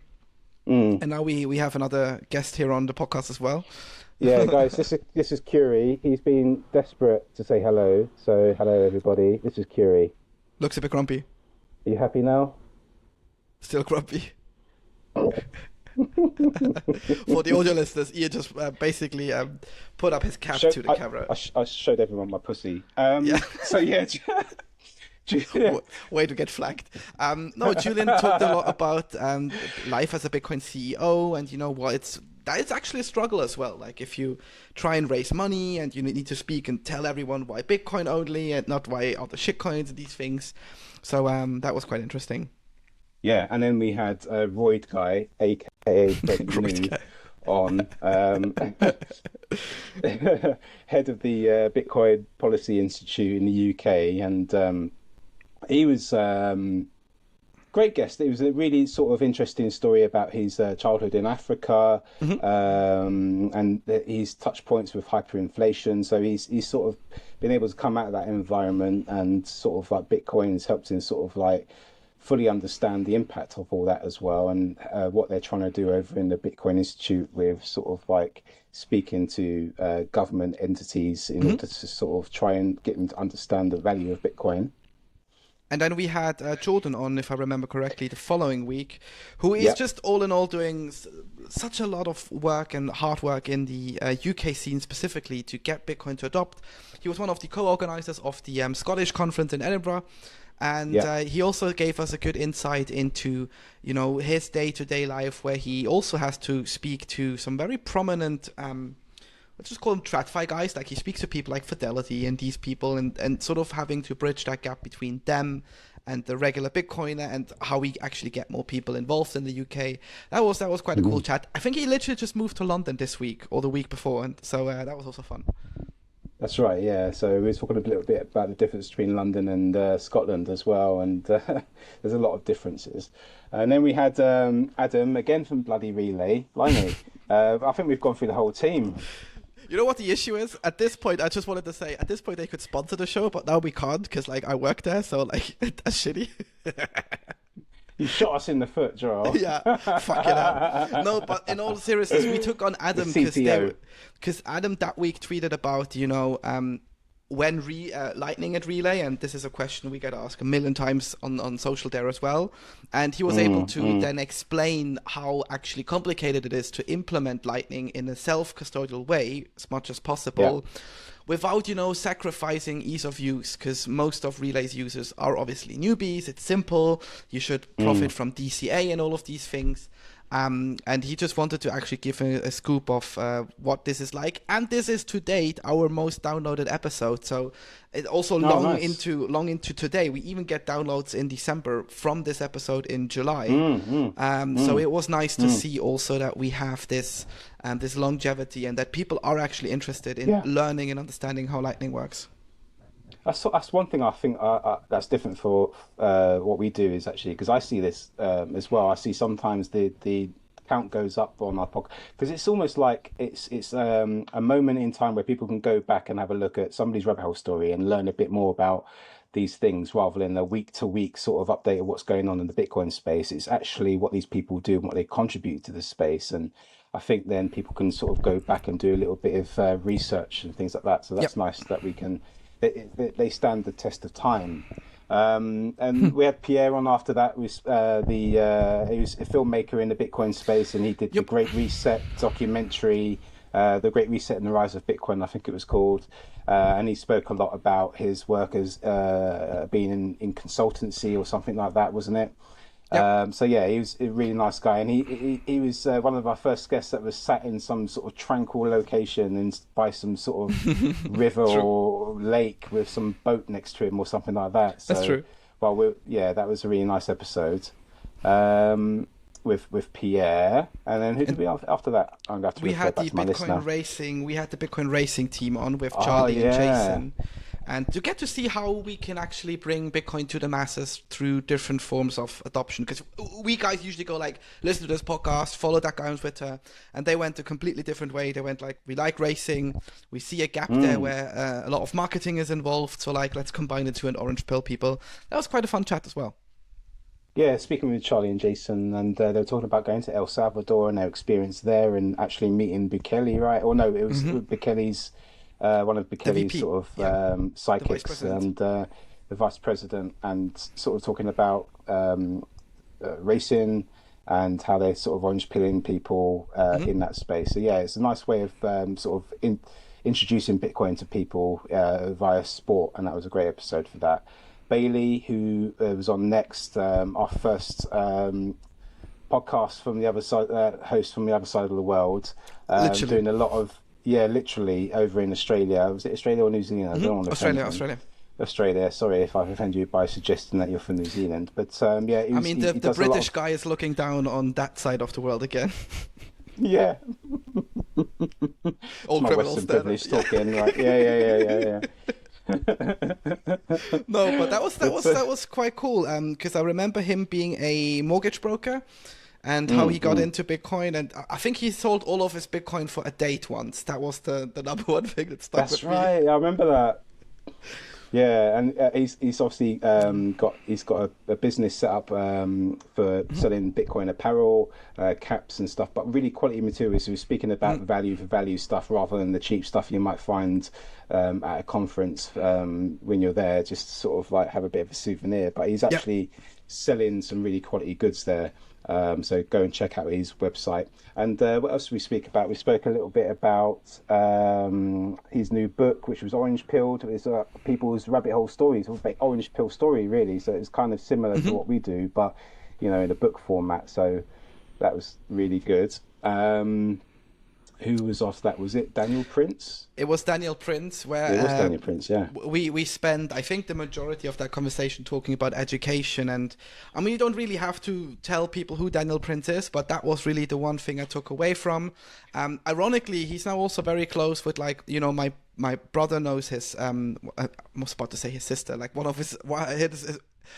And now we have another guest here on the podcast as well. Yeah, guys, this is Curie. He's been desperate to say hello. So hello, everybody. This is Curie. Looks a bit grumpy. Are you happy now? Still grumpy. For the audio listeners, Ian just basically put up his cap to the camera. I showed everyone my pussy. So yeah. Way to get flagged. No, Julian talked a lot about life as a Bitcoin CEO, and you know what, that is actually a struggle as well. Like if you try and raise money and you need to speak and tell everyone why Bitcoin only and not why other shitcoins and these things. So that was quite interesting. Yeah, and then we had Royd Guy, aka Fred New, on head of the Bitcoin Policy Institute in the UK, and he was great guest. It was a really sort of interesting story about his childhood in Africa, and his touch points with hyperinflation. So he's sort of been able to come out of that environment, and sort of like Bitcoin has helped him sort of like fully understand the impact of all that as well, and what they're trying to do over in the Bitcoin Institute with sort of like speaking to government entities in order to sort of try and get them to understand the value of Bitcoin. And then we had Jordan on, if I remember correctly, the following week, who is just all in all doing such a lot of work and hard work in the UK scene specifically to get Bitcoin to adopt. He was one of the co-organizers of the Scottish conference in Edinburgh. And he also gave us a good insight into, you know, his day-to-day life, where he also has to speak to some very prominent, let's just call them TradFi guys. Like he speaks to people like Fidelity and these people, and sort of having to bridge that gap between them and the regular Bitcoiner, and how we actually get more people involved in the UK. That was quite a cool chat. I think he literally just moved to London this week or the week before, and so that was also fun. That's right, yeah. So we were talking a little bit about the difference between London and Scotland as well, and there's a lot of differences. And then we had Adam, again from bloody Relay. Blimey. I think we've gone through the whole team. You know what the issue is? At this point, I just wanted to say, at this point they could sponsor the show, but now we can't, because like I work there, so like that's shitty. You shot us in the foot, Joel. Yeah, fuck it up. No, but in all seriousness, we took on Adam because Adam that week tweeted about, you know, when lightning at relay, and this is a question we get asked a million times on social there as well, and he was able to then explain how actually complicated it is to implement lightning in a self-custodial way as much as possible, without, sacrificing ease of use, because most of Relay's users are obviously newbies. It's simple. You should profit from DCA and all of these things. And he just wanted to actually give a scoop of what this is like. And this is to date our most downloaded episode. So it also long into today. We even get downloads in December from this episode in July. So it was nice to see also that we have this this longevity, and that people are actually interested in learning and understanding how Lightning works. That's one thing I think that's different for what we do, is actually, because I see this as well. I see sometimes the count goes up on our podcast, because it's almost like it's a moment in time where people can go back and have a look at somebody's rabbit hole story and learn a bit more about these things, rather than a week to week sort of update of what's going on in the Bitcoin space. It's actually what these people do and what they contribute to the space. And I think then people can sort of go back and do a little bit of research and things like that. So that's nice that we can. They stand the test of time. And we had Pierre on after that. He was a filmmaker in the Bitcoin space, and he did the Great Reset documentary, The Great Reset and the Rise of Bitcoin, I think it was called. And he spoke a lot about his work as being in consultancy or something like that, wasn't it? So yeah, he was a really nice guy, and he was one of our first guests that was sat in some sort of tranquil location and by some sort of river or lake with some boat next to him or something like that. So, that's true. Well, that was a really nice episode with Pierre. And then who did we have after that? I'm going to have to refer back to my list now. We had the Bitcoin racing team on with Charlie and Jason. And to get to see how we can actually bring Bitcoin to the masses through different forms of adoption. Because we guys usually go like, listen to this podcast, follow that guy on Twitter. And they went a completely different way. They went like, we like racing. We see a gap there where a lot of marketing is involved. So like, let's combine it to an orange pill people. That was quite a fun chat as well. Yeah, speaking with Charlie and Jason, and they were talking about going to El Salvador and their experience there, and actually meeting Bukele, right? Or no, it was Bukele's... one of Bukele's sort of sidekicks, and the vice president, and sort of talking about racing and how they're sort of orange pilling people in that space. So yeah, it's a nice way of sort of introducing Bitcoin to people via sport, and that was a great episode for that. Bailey, who was on next, our first podcast from the other side, host from the other side of the world, doing a lot of. Yeah, literally over in Australia. Was it Australia or New Zealand? I don't want to Australia. Sorry if I've offended you by suggesting that you're from New Zealand. But yeah, the British guy is looking down on that side of the world again. Yeah. All my criminals Western privilege talking, right? Yeah. No, but that was quite cool. Because I remember him being a mortgage broker. And how he got into Bitcoin, and I think he sold all of his Bitcoin for a date once. That was the number one thing that stuck with me. That's right. I remember that. Yeah, and he's obviously got a business set up for selling Bitcoin apparel, caps and stuff, but really quality materials. So we're speaking about value for value stuff rather than the cheap stuff you might find at a conference when you're there, just to sort of like have a bit of a souvenir. But he's actually selling some really quality goods there. So go and check out his website. And what else did we speak about? We spoke a little bit about his new book, which was Orange Pilled. It's people's rabbit hole stories, orange pill story, really. So it's kind of similar to what we do, but in a book format. So that was really good. Who was off that? Was it Daniel Prince? It was Daniel Prince. Where it was Daniel Prince, yeah. We spend, I think, the majority of that conversation talking about education, and I mean, you don't really have to tell people who Daniel Prince is, but that was really the one thing I took away from. Ironically, he's now also very close with, like, my brother knows his. I was about to say his sister, like one of his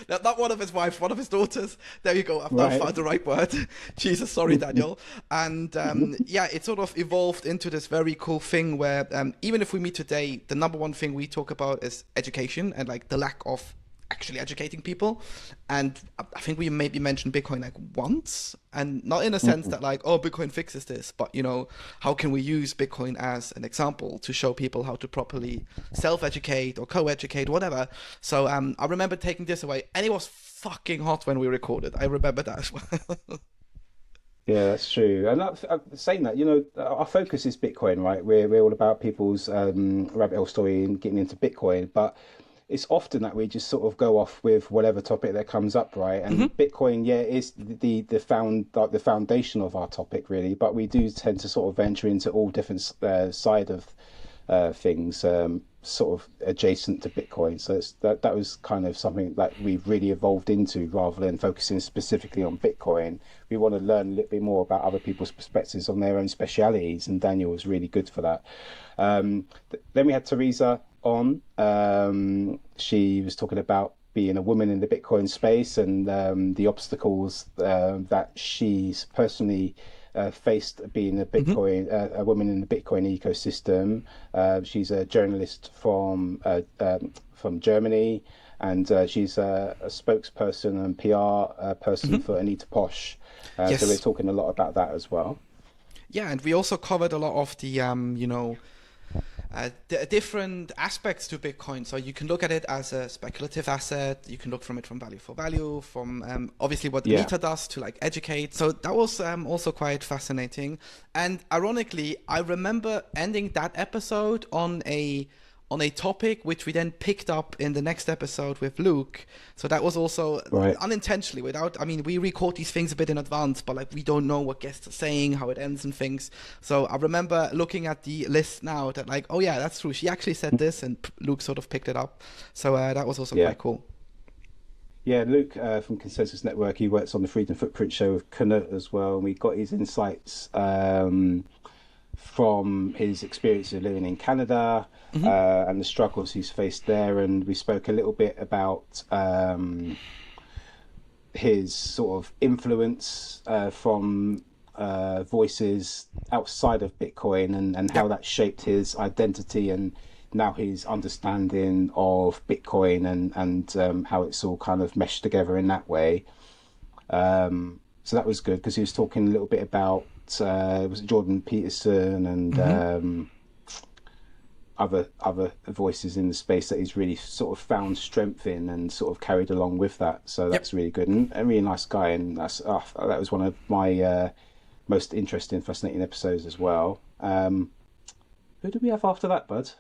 not one of his wives, one of his daughters. There you go. I've now found the right word. Jesus, sorry, Daniel. And it sort of evolved into this very cool thing where even if we meet today, the number one thing we talk about is education and like the lack of actually educating people. And I think we maybe mentioned Bitcoin like once, and not in a sense that like, oh, Bitcoin fixes this, but you know, how can we use Bitcoin as an example to show people how to properly self-educate or co-educate, whatever. So I remember taking this away, and it was fucking hot when we recorded. I remember that as well. Yeah, that's true. And saying that, you know, our focus is Bitcoin, right? We're all about people's rabbit hole story and getting into Bitcoin, but it's often that we just sort of go off with whatever topic that comes up, right? And Bitcoin, yeah, is the foundation of our topic, really. But we do tend to sort of venture into all different side of things, sort of adjacent to Bitcoin. So that was kind of something that we've really evolved into, rather than focusing specifically on Bitcoin. We want to learn a little bit more about other people's perspectives on their own specialities, and Daniel was really good for that. Then we had Teresa on. She was talking about being a woman in the Bitcoin space, and the obstacles that she's personally faced being a woman in the Bitcoin ecosystem. She's a journalist from Germany, and she's a spokesperson and PR person for Anita Posch. Yes. So we're talking a lot about that as well. Yeah, and we also covered a lot of the, the different aspects to Bitcoin. So you can look at it as a speculative asset. You can look from it from value for value, from obviously what Anita does to like educate. So that was also quite fascinating. And ironically, I remember ending that episode on a topic which we then picked up in the next episode with Luke. So that was also unintentionally, we record these things a bit in advance, but like we don't know what guests are saying, how it ends and things. So I remember looking at the list now that like, oh yeah, that's true. She actually said this, and Luke sort of picked it up. So that was also quite cool. Yeah, Luke from Consensus Network, he works on the Freedom Footprint show with Knut as well. And we got his insights from his experience of living in Canada and the struggles he's faced there. And we spoke a little bit about his sort of influence from voices outside of Bitcoin, and how that shaped his identity and now his understanding of Bitcoin, and how it's all kind of meshed together in that way. So that was good, because he was talking a little bit about was it Jordan Peterson and other voices in the space that he's really sort of found strength in and sort of carried along with that. So that's really good, and a really nice guy. And that was one of my most interesting, fascinating episodes as well. Who did we have after that, Bud?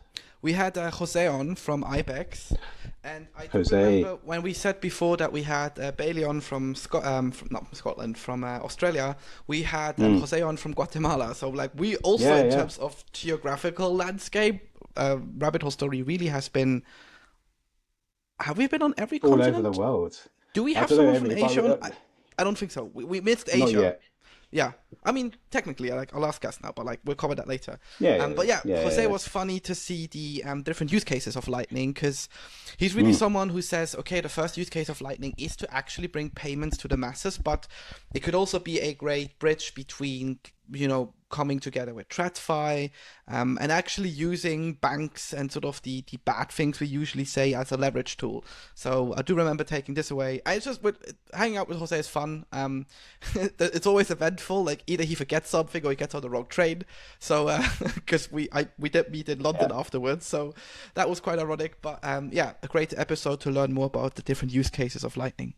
We had Jose on from Ibex, and I remember when we said before that we had Bailey on from Australia. We had Jose on from Guatemala. So like we also, in terms of geographical landscape, Rabbit Hole Story really has been. Have we been on every continent? All over the world. Do we have someone from Asia? I don't think so. We missed Asia. Not yet. Yeah, I mean, technically, like, I'll ask us now, but like, we'll cover that later. But yeah, Jose was funny to see the different use cases of Lightning, because he's really someone who says, okay, the first use case of Lightning is to actually bring payments to the masses, but it could also be a great bridge between, coming together with TradFi, and actually using banks and sort of the bad things we usually say as a leverage tool. So I do remember taking this away. Hanging out with Jose is fun. It's always eventful. Like either he forgets something or he gets on the wrong train. So because we did meet in London afterwards, so that was quite ironic. But a great episode to learn more about the different use cases of Lightning.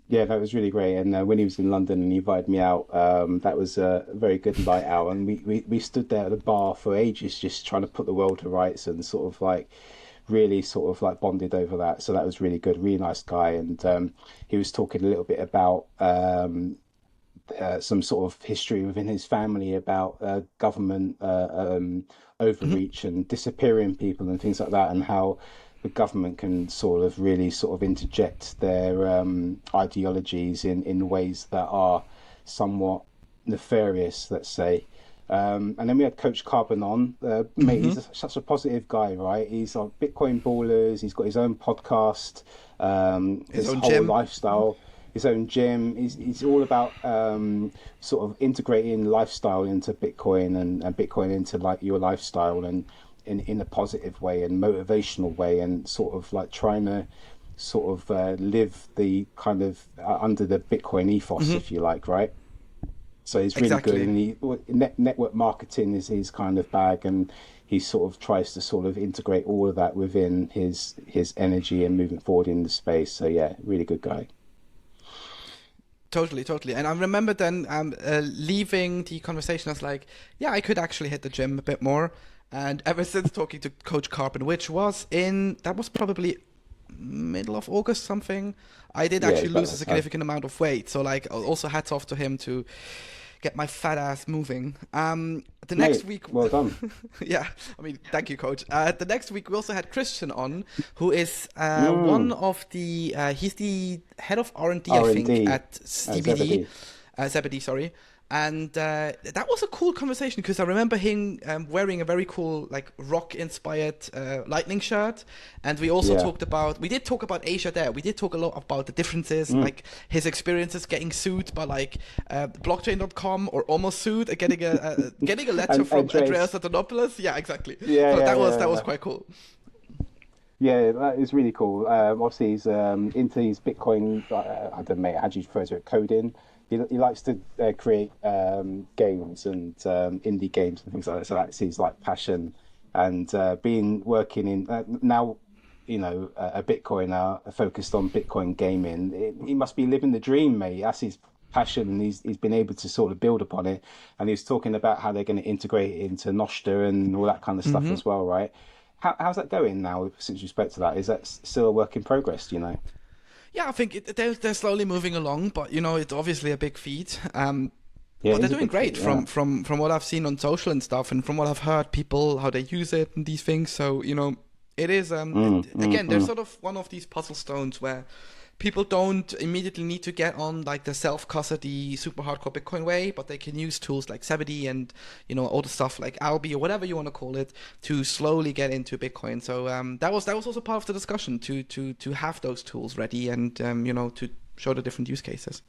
Yeah, that was really great. And when he was in London and he invited me out, that was a very good night out. And we stood there at the bar for ages, just trying to put the world to rights, and sort of like really sort of like bonded over that. So that was really good. Really nice guy. And he was talking a little bit about some sort of history within his family about government overreach and disappearing people and things like that, and how the government can sort of really sort of interject their ideologies in ways that are somewhat nefarious, let's say. And then we had Coach Carbon on. Mate, he's such a positive guy, right? He's on Bitcoin Ballers. He's got his own podcast, his whole gym. lifestyle, his own gym. He's all about sort of integrating lifestyle into Bitcoin and Bitcoin into like your lifestyle, and in a positive way and motivational way, and sort of like trying to sort of live the kind of under the Bitcoin ethos, if you like, right? So he's really good, Exactly. and network marketing is his kind of bag, and he sort of tries to sort of integrate all of that within his energy and moving forward in the space. So yeah, really good guy. Totally, totally. And I remember then leaving the conversation, I was like, yeah, I could actually hit the gym a bit more. And ever since talking to Coach Carbon, that was probably middle of August something, I did Yeah, actually it's about lose a that time. significant amount of weight. So like, also hats off to him to get my fat ass moving. The next Mate, week, well done. yeah, I mean, thank you, coach. The next week we also had Christian on, who is one Mm, of the he's the head of R&D, I think, R&D, at CBD, Zebedee. Zebedee, sorry. And that was a cool conversation because I remember him wearing a very cool, like rock-inspired lightning shirt, and Yeah. we did talk about Asia there. We did talk a lot about the differences, Mm. like his experiences getting sued by like blockchain.com or almost sued, getting a letter And from Andreas Andreas. Antonopoulos. Yeah, exactly. Yeah, So yeah, that was yeah. quite cool. Yeah, that is really cool. Obviously, he's into his Bitcoin. I don't know, mate, how do you refer to it? Coding. He likes to create games and indie games and things like that. So that's his like passion. And being working in now, a Bitcoiner focused on Bitcoin gaming. He must be living the dream, mate. That's his passion, and he's been able to sort of build upon it. And he was talking about how they're going to integrate it into Noster and all that kind of stuff as well, right? How's that going now since you spoke to that? Is that still a work in progress, do you know? Yeah, I think they're slowly moving along, but it's obviously a big feat. Yeah, But it they're is a doing big feat, great yeah. from what I've seen on social and stuff, and from what I've heard people how they use it and these things. So it is again, they're Mm. sort of one of these puzzle stones where people don't immediately need to get on like the self custody super hardcore Bitcoin way, but they can use tools like Zebedee and all the stuff like Albi or whatever you want to call it to slowly get into Bitcoin. So that was also part of the discussion to have those tools ready and to show the different use cases.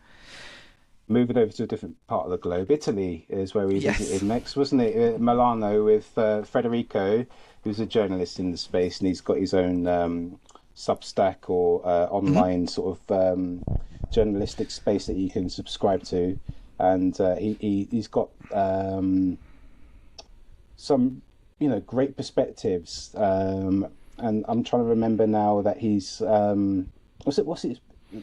Moving over to a different part of the globe, Italy is where we visited Yes. next, wasn't it? Milano with Federico, who's a journalist in the space, and he's got his own Substack or Hmm. online sort of journalistic space that you can subscribe to, and he's got some great perspectives. And I'm trying to remember now that he's what's it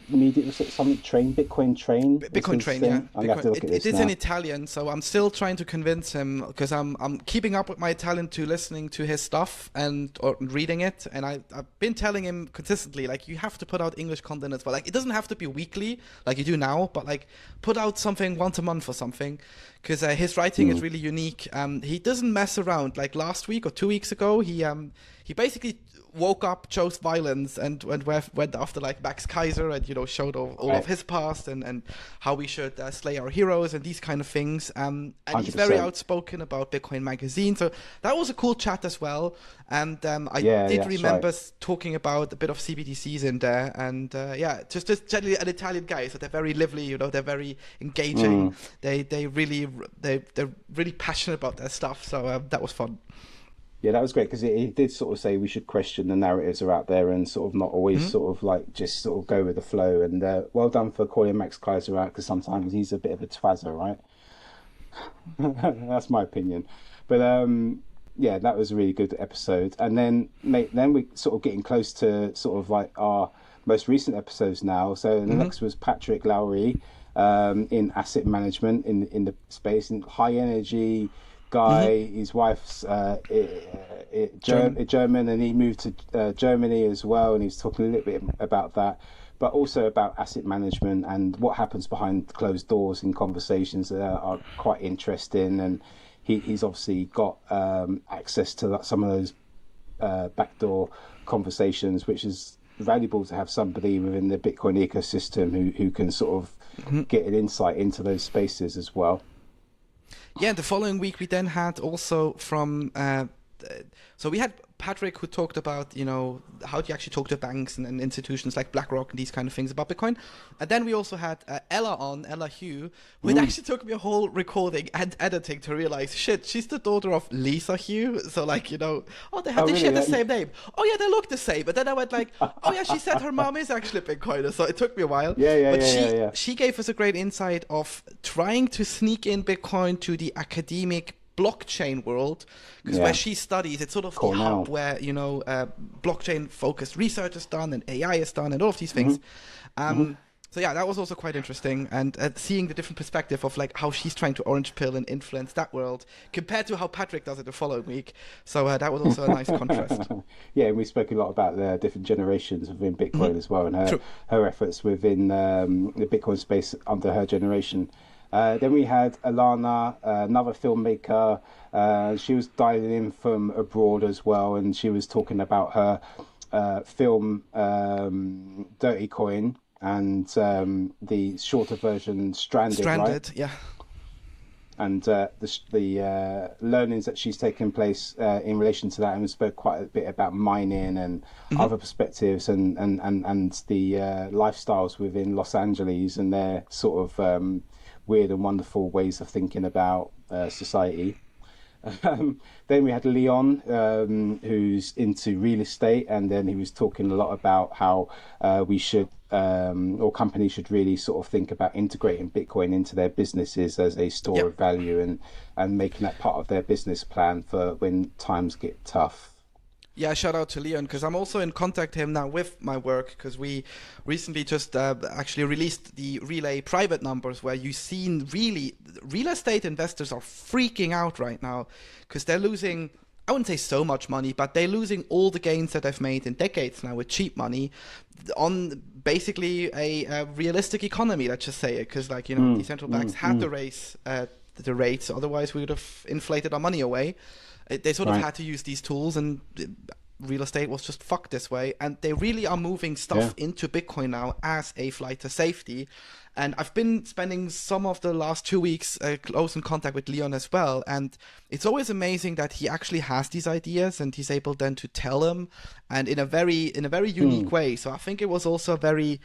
media was it something train Bitcoin train was Bitcoin his Train, yeah. thing. I'm gonna have Bitcoin. to look at It this is in now. Italian, so I'm still trying to convince him because I'm keeping up with my Italian to listening to his stuff and or reading it, and I've been telling him consistently like you have to put out English content as well. Like it doesn't have to be weekly like you do now, but like put out something once a month or something because his writing is Mm. really unique. He doesn't mess around. Like last week or 2 weeks ago, he basically woke up, chose violence, and went after like Max Kaiser, and showed all of Right, his past and how we should slay our heroes and these kind of things. And he's very 100%. outspoken about Bitcoin Magazine, so that was a cool chat as well. And I Yeah, did that's right. remember talking about a bit of CBDCs in there, and yeah, just generally an Italian guy, so they're very lively, they're very engaging. Mm. They're really passionate about their stuff, so that was fun. Yeah, that was great because he did sort of say we should question the narratives are out there and sort of not always Mhm. sort of like just sort of go with the flow. And well done for calling Max Kaiser out because sometimes he's a bit of a twazzer, right? That's my opinion. But yeah, that was a really good episode. And then, mate, then we sort of getting close to sort of like our most recent episodes now. So the Mhm. next was Patrick Lowry in asset management in the space and high energy Mhm. guy. His wife's German. German, and he moved to Germany as well. And he was talking a little bit about that, but also about asset management and what happens behind closed doors in conversations that are quite interesting. And he's obviously got access to some of those backdoor conversations, which is valuable to have somebody within the Bitcoin ecosystem who can sort of Mhm. get an insight into those spaces as well. Yeah, the following week we then had also from so we had Patrick who talked about, how do you actually talk to banks and institutions like BlackRock and these kind of things about Bitcoin. And then we also had Ella Hugh, who it actually took me a whole recording and editing to realize, shit, she's the daughter of Lisa Hugh. So like, they share the same name. Oh yeah, they look the same. But then I went like, oh yeah, she said her mom is actually a Bitcoiner. So it took me a while. But she gave us a great insight of trying to sneak in Bitcoin to the academic blockchain world, because where she studies, it's sort of the hub where blockchain focused research is done and AI is done and all of these things. So yeah, that was also quite interesting, and seeing the different perspective of like how she's trying to orange pill and influence that world compared to how Patrick does it the following week. So that was also a nice contrast. Yeah, and we spoke a lot about the different generations within Bitcoin as well, and her efforts within the Bitcoin space under her generation. Then we had Alana, another filmmaker. She was dialing in from abroad as well, and she was talking about her film Dirty Coin and the shorter version Stranded, right? Yeah. And the learnings that she's taken place in relation to that, and we spoke quite a bit about mining and other perspectives and the lifestyles within Los Angeles and their sort of weird and wonderful ways of thinking about society. Then we had Leon, who's into real estate, and then he was talking a lot about how we should, or companies should really sort of think about integrating Bitcoin into their businesses as a store of value and making that part of their business plan for when times get tough. Yeah, shout out to Leon, because I'm also in contact with him now with my work, because we recently just actually released the Relay private numbers, where you've seen really real estate investors are freaking out right now because they're losing, I wouldn't say so much money, but they're losing all the gains that they've made in decades now with cheap money on basically a realistic economy, let's just say it, because the central banks had to raise the rates, otherwise we would have inflated our money away. They sort of had to use these tools, and real estate was just fucked this way. And they really are moving stuff into Bitcoin now as a flight to safety. And I've been spending some of the last 2 weeks close in contact with Leon as well. And it's always amazing that he actually has these ideas and he's able then to tell them, and in a very unique way. So I think it was also a very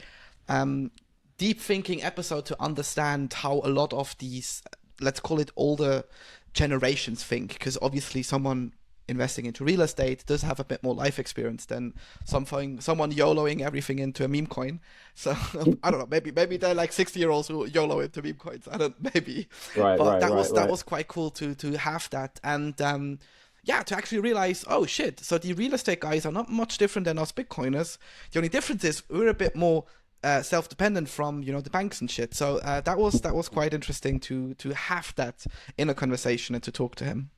deep thinking episode to understand how a lot of these, let's call it older generations think, because obviously someone investing into real estate does have a bit more life experience than someone YOLOing everything into a meme coin. So I don't know, maybe they're like 60-year-olds who YOLO into meme coins. I don't, maybe. That was quite cool to have that, and to actually realize, oh shit, so the real estate guys are not much different than us Bitcoiners. The only difference is we're a bit more self-dependent from the banks and shit. So that was quite interesting to have that in a conversation and to talk to him.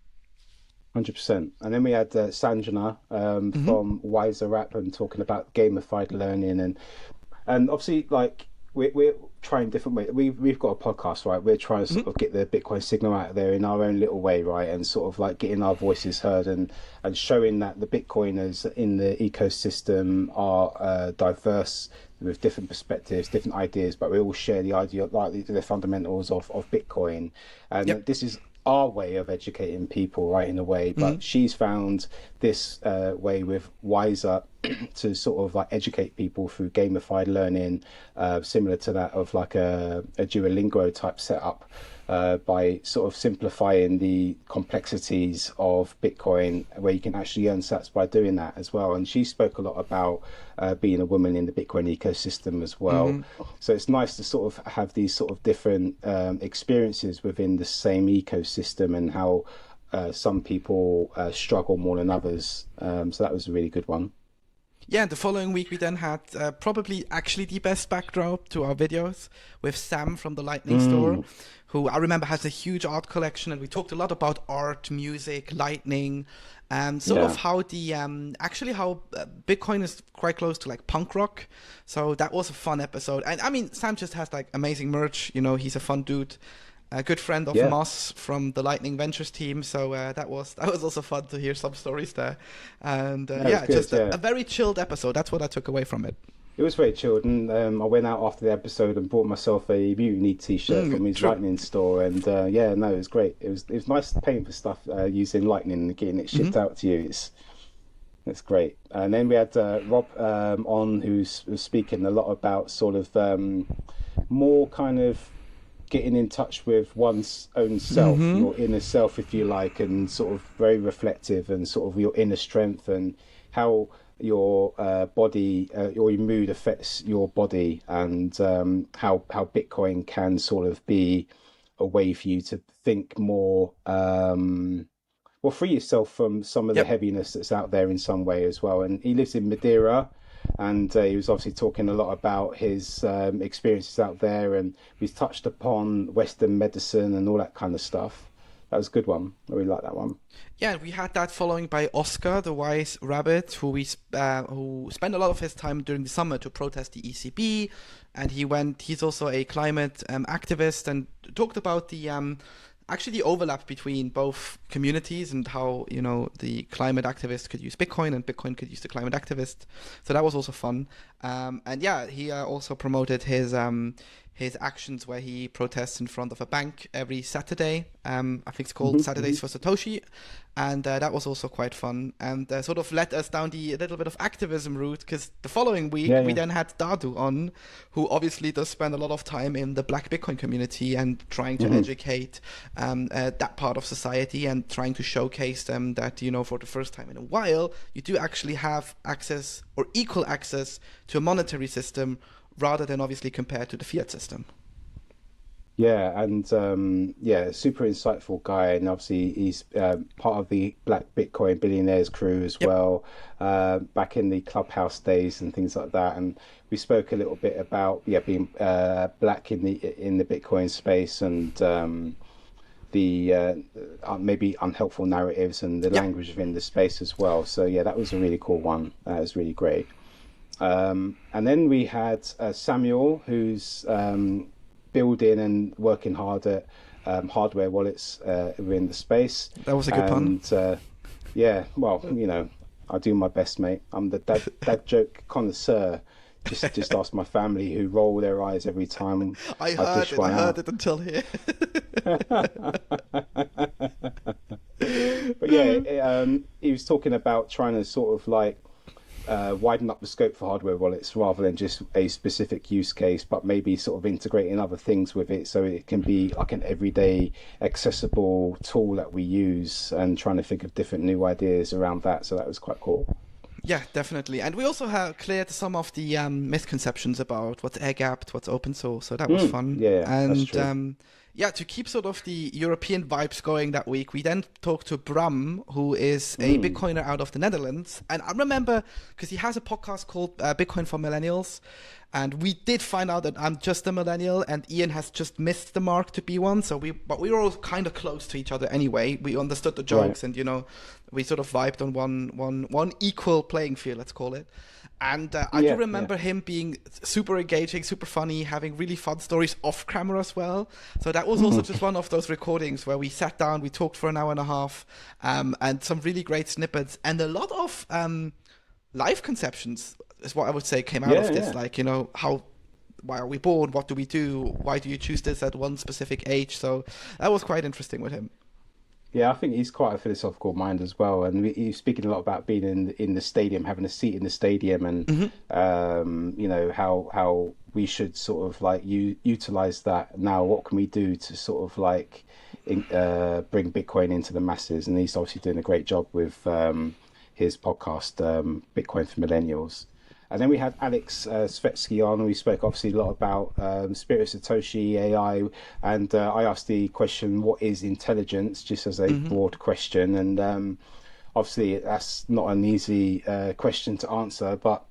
100%. And then we had Sanjana from Wiser App and talking about gamified learning and obviously like we're trying different ways. We've got a podcast, right? We're trying to sort of get the Bitcoin signal out there in our own little way, right? And sort of like getting our voices heard and showing that the Bitcoiners in the ecosystem are diverse with different perspectives, different ideas, but we all share the idea, like the fundamentals of Bitcoin. And this is our way of educating people, right, in a way. But she's found this way with Wiser to sort of like educate people through gamified learning, similar to that of like a Duolingo type setup, by sort of simplifying the complexities of Bitcoin, where you can actually earn sats by doing that as well. And she spoke a lot about being a woman in the Bitcoin ecosystem as well. So it's nice to sort of have these sort of different experiences within the same ecosystem, and how some people struggle more than others. So that was a really good one. Yeah, and the following week we then had probably actually the best backdrop to our videos with Sam from the Lightning Store, who I remember has a huge art collection, and we talked a lot about art, music, Lightning, and sort of how the how Bitcoin is quite close to like punk rock. So that was a fun episode. And I mean, Sam just has like amazing merch. He's a fun dude. A good friend of Moss from the Lightning Ventures team, so that was also fun to hear some stories there, and a very chilled episode. That's what I took away from it. It was very chilled, and I went out after the episode and bought myself a Mutiny T-shirt from his True. Lightning store, and yeah, no, it was great. It was nice paying for stuff using Lightning and getting it shipped out to you. It's great. And then we had Rob on, was speaking a lot about sort of more kind of getting in touch with one's own self, your inner self, if you like, and sort of very reflective and sort of your inner strength and how your body or your mood affects your body, and how Bitcoin can sort of be a way for you to think more, well, free yourself from some of the Yep. heaviness that's out there in some way as well. And he lives in Madeira, and he was obviously talking a lot about his experiences out there, and he's touched upon Western medicine and all that kind of stuff. That was a good one. I really like that one. Yeah, and we had that following by Oscar, the wise rabbit, who spent a lot of his time during the summer to protest the ECB, and he's also a climate activist, and talked about the actually the overlap between both communities and how, the climate activist could use Bitcoin and Bitcoin could use the climate activist. So that was also fun. And yeah, he also promoted his actions where he protests in front of a bank every Saturday. I think it's called Saturdays for Satoshi. And that was also quite fun, and sort of led us down the little bit of activism route, because the following week Yeah, we yeah. then had Dadu on, who obviously does spend a lot of time in the Black Bitcoin community and trying to educate that part of society, and trying to showcase them that, for the first time in a while, you do actually have access or equal access to a monetary system, rather than obviously compared to the fiat system. Yeah, and yeah, super insightful guy, and obviously he's part of the Black Bitcoin Billionaires crew as Yep. well, back in the Clubhouse days and things like that. And we spoke a little bit about being black in the Bitcoin space, and the maybe unhelpful narratives and the Yep. language within the space as well. So yeah, that was a really cool one. That was really great. And then we had Samuel, who's building and working hard at hardware wallets within the space. That was a good pun. And yeah, well, I do my best, mate. I'm the dad joke connoisseur. Just ask my family, who roll their eyes every time I I heard dish it. I one heard out. it until here. But yeah, he was talking about trying to sort of like widen up the scope for hardware wallets rather than just a specific use case, but maybe sort of integrating other things with it so it can be like an everyday accessible tool that we use, and trying to think of different new ideas around that. So that was quite cool. Yeah, definitely. And we also have cleared some of the misconceptions about what's air gapped, what's open source. So that was fun. Yeah, that's And true. yeah, to keep sort of the European vibes going that week, we then talked to Bram, who is a Bitcoiner out of the Netherlands. And I remember, because he has a podcast called Bitcoin for Millennials. And we did find out that I'm just a millennial, and Ian has just missed the mark to be one. But we were all kind of close to each other anyway. We understood the Right. jokes, and we sort of vibed on one equal playing field, let's call it. And I do Yeah, yeah. remember him being super engaging, super funny, having really fun stories off camera as well. So that was also just one of those recordings where we sat down, we talked for an hour and a half, and some really great snippets, and a lot of life conceptions is what I would say came out Yeah, of this. yeah. Like, why are we born? What do we do? Why do you choose this at one specific age? So that was quite interesting with him. Yeah, I think he's quite a philosophical mind as well, and he's speaking a lot about being in the stadium, having a seat in the stadium, and how we should sort of like utilize that now. What can we do to sort of like bring Bitcoin into the masses? And he's obviously doing a great job with his podcast, Bitcoin for Millennials. And then we had Alex Svetsky on. We spoke obviously a lot about Spirit of Satoshi, AI, and I asked the question, "What is intelligence?" just as a broad question, and obviously that's not an easy question to answer. But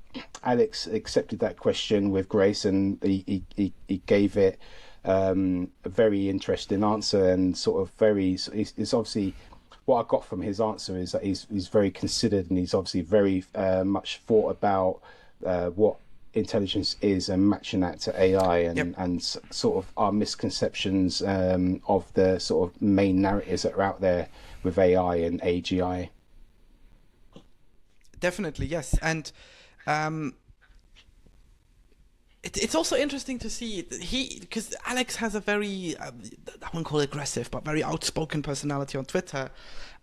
Alex accepted that question with grace, and he gave it a very interesting answer, and sort of very. It's obviously what I got from his answer is that he's very considered, and he's obviously very much thought about what intelligence is and matching that to AI, Yep. and sort of our misconceptions of the sort of main narratives that are out there with AI and AGI. Definitely, yes. And It's also interesting to see because Alex has a very I wouldn't call it aggressive, but very outspoken personality on Twitter,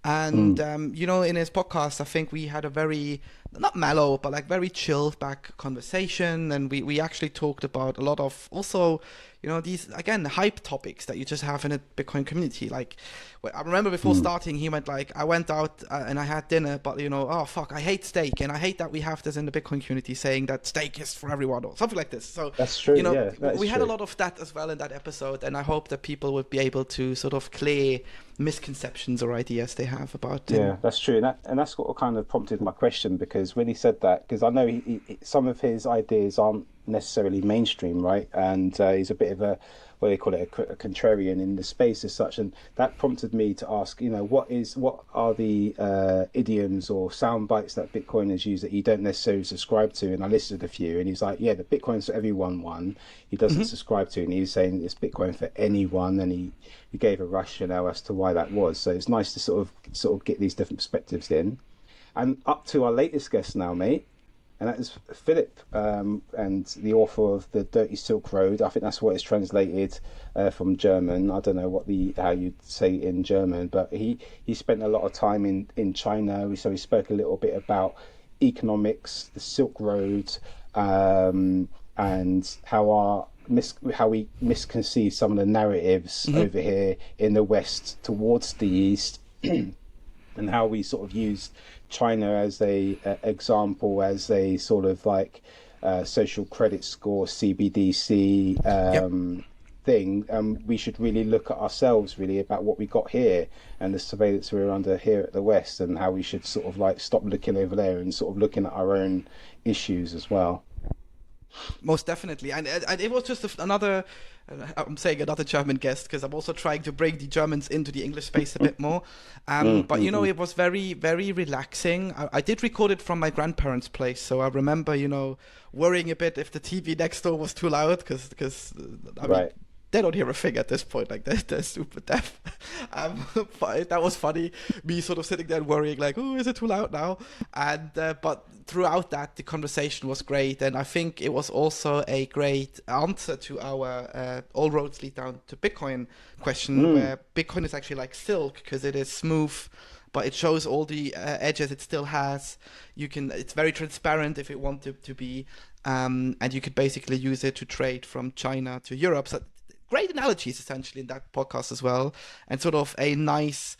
and in his podcast, I think we had a very not mellow, but like very chilled back conversation, and we actually talked about a lot of also these again hype topics that you just have in a Bitcoin community. Like I remember before starting, he went like, I went out and I had dinner, but oh fuck, I hate steak, and I hate that we have this in the Bitcoin community saying that steak is for everyone or something like this. So that's true. We had a lot of that as well in that episode, and I hope that people would be able to sort of clear misconceptions or ideas they have about him. Yeah, that's true, and that's what kind of prompted my question, because when he said that, because I know some of his ideas aren't necessarily mainstream, right? And he's a bit of a, what do they call it, a contrarian in the space as such, and that prompted me to ask, what are the idioms or sound bites that Bitcoiners use that you don't necessarily subscribe to? And I listed a few, and he's like, yeah, the Bitcoin's for everyone one he doesn't subscribe to, and he was saying it's Bitcoin for anyone, and he gave a rationale as to why that was. So it's nice to sort of get these different perspectives in. And up to our latest guest now, mate, and that is Philip, and the author of The Dirty Silk Road. I think that's what it's translated from German. I don't know how you'd say it in German, but he spent a lot of time in China, so he spoke a little bit about economics, the Silk Road, and how we misconceive some of the narratives over here in the West towards the East, and how we sort of use China as a example, as a sort of like social credit score, CBDC thing. We should really look at ourselves really about what we got here and the surveillance we're under here at the West, and how we should sort of like stop looking over there and sort of looking at our own issues as well. Most definitely, and it was just another. I'm saying another German guest because I'm also trying to bring the Germans into the English space a bit more. But it was very, very relaxing. I did record it from my grandparents' place, so I remember, worrying a bit if the TV next door was too loud because I mean, they don't hear a thing at this point, like they're super deaf. But that was funny, me sort of sitting there and worrying like, oh, is it too loud now? And but throughout that, the conversation was great, and I think it was also a great answer to our all roads lead down to Bitcoin question, where Bitcoin is actually like silk because it is smooth, but it shows all the edges it still has. It's very transparent if it wanted to be, and you could basically use it to trade from China to Europe. So great analogies essentially in that podcast as well, and sort of a nice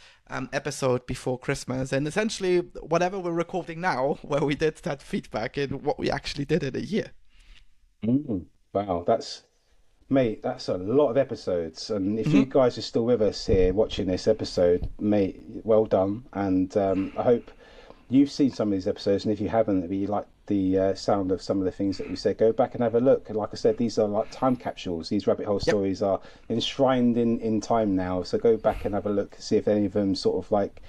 episode before Christmas, and essentially whatever we're recording now, where we did that feedback in what we actually did in a year. Wow, that's a lot of episodes, and if you guys are still with us here watching this episode, mate, well done. And I hope you've seen some of these episodes, and if you haven't, if you like the sound of some of the things that we said, go back and have a look. And like I said, these are like time capsules. These rabbit hole stories are enshrined in time now, so go back and have a look, see if any of them sort of like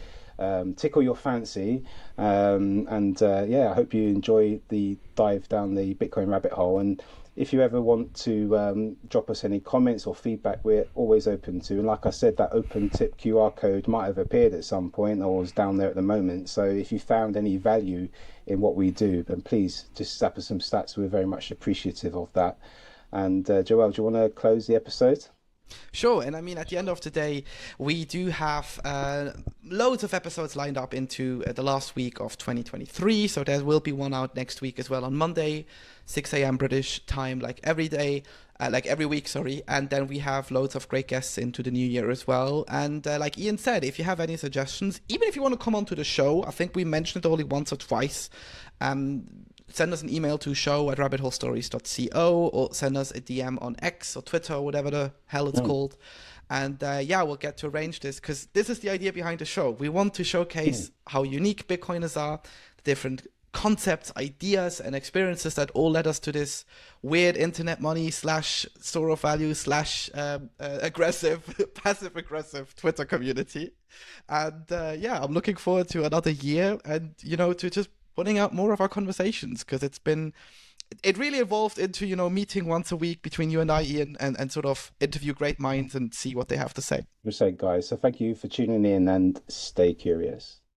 tickle your fancy. I hope you enjoy the dive down the Bitcoin rabbit hole. And if you ever want to drop us any comments or feedback, we're always open to. And like I said, that open tip QR code might have appeared at some point or is down there at the moment. So if you found any value in what we do, then please just zap us some stats. We're very much appreciative of that. And Joel, do you want to close the episode? Sure, and I mean, at the end of the day, we do have loads of episodes lined up into the last week of 2023, so there will be one out next week as well on Monday, 6 a.m. British time, like every day, like every week, sorry, and then we have loads of great guests into the new year as well. And like Ian said, if you have any suggestions, even if you want to come onto the show, I think we mentioned it only once or twice, send us an email to show@rabbitholestories.co, or send us a DM on X or Twitter or whatever the hell it's called. And we'll get to arrange this, because this is the idea behind the show. We want to showcase how unique Bitcoiners are, the different concepts, ideas, and experiences that all led us to this weird internet money / store of value / aggressive, passive-aggressive Twitter community. And I'm looking forward to another year and, to just putting out more of our conversations, because it really evolved into, meeting once a week between you and I, Ian, and sort of interview great minds and see what they have to say. Guys, so thank you for tuning in, and stay curious.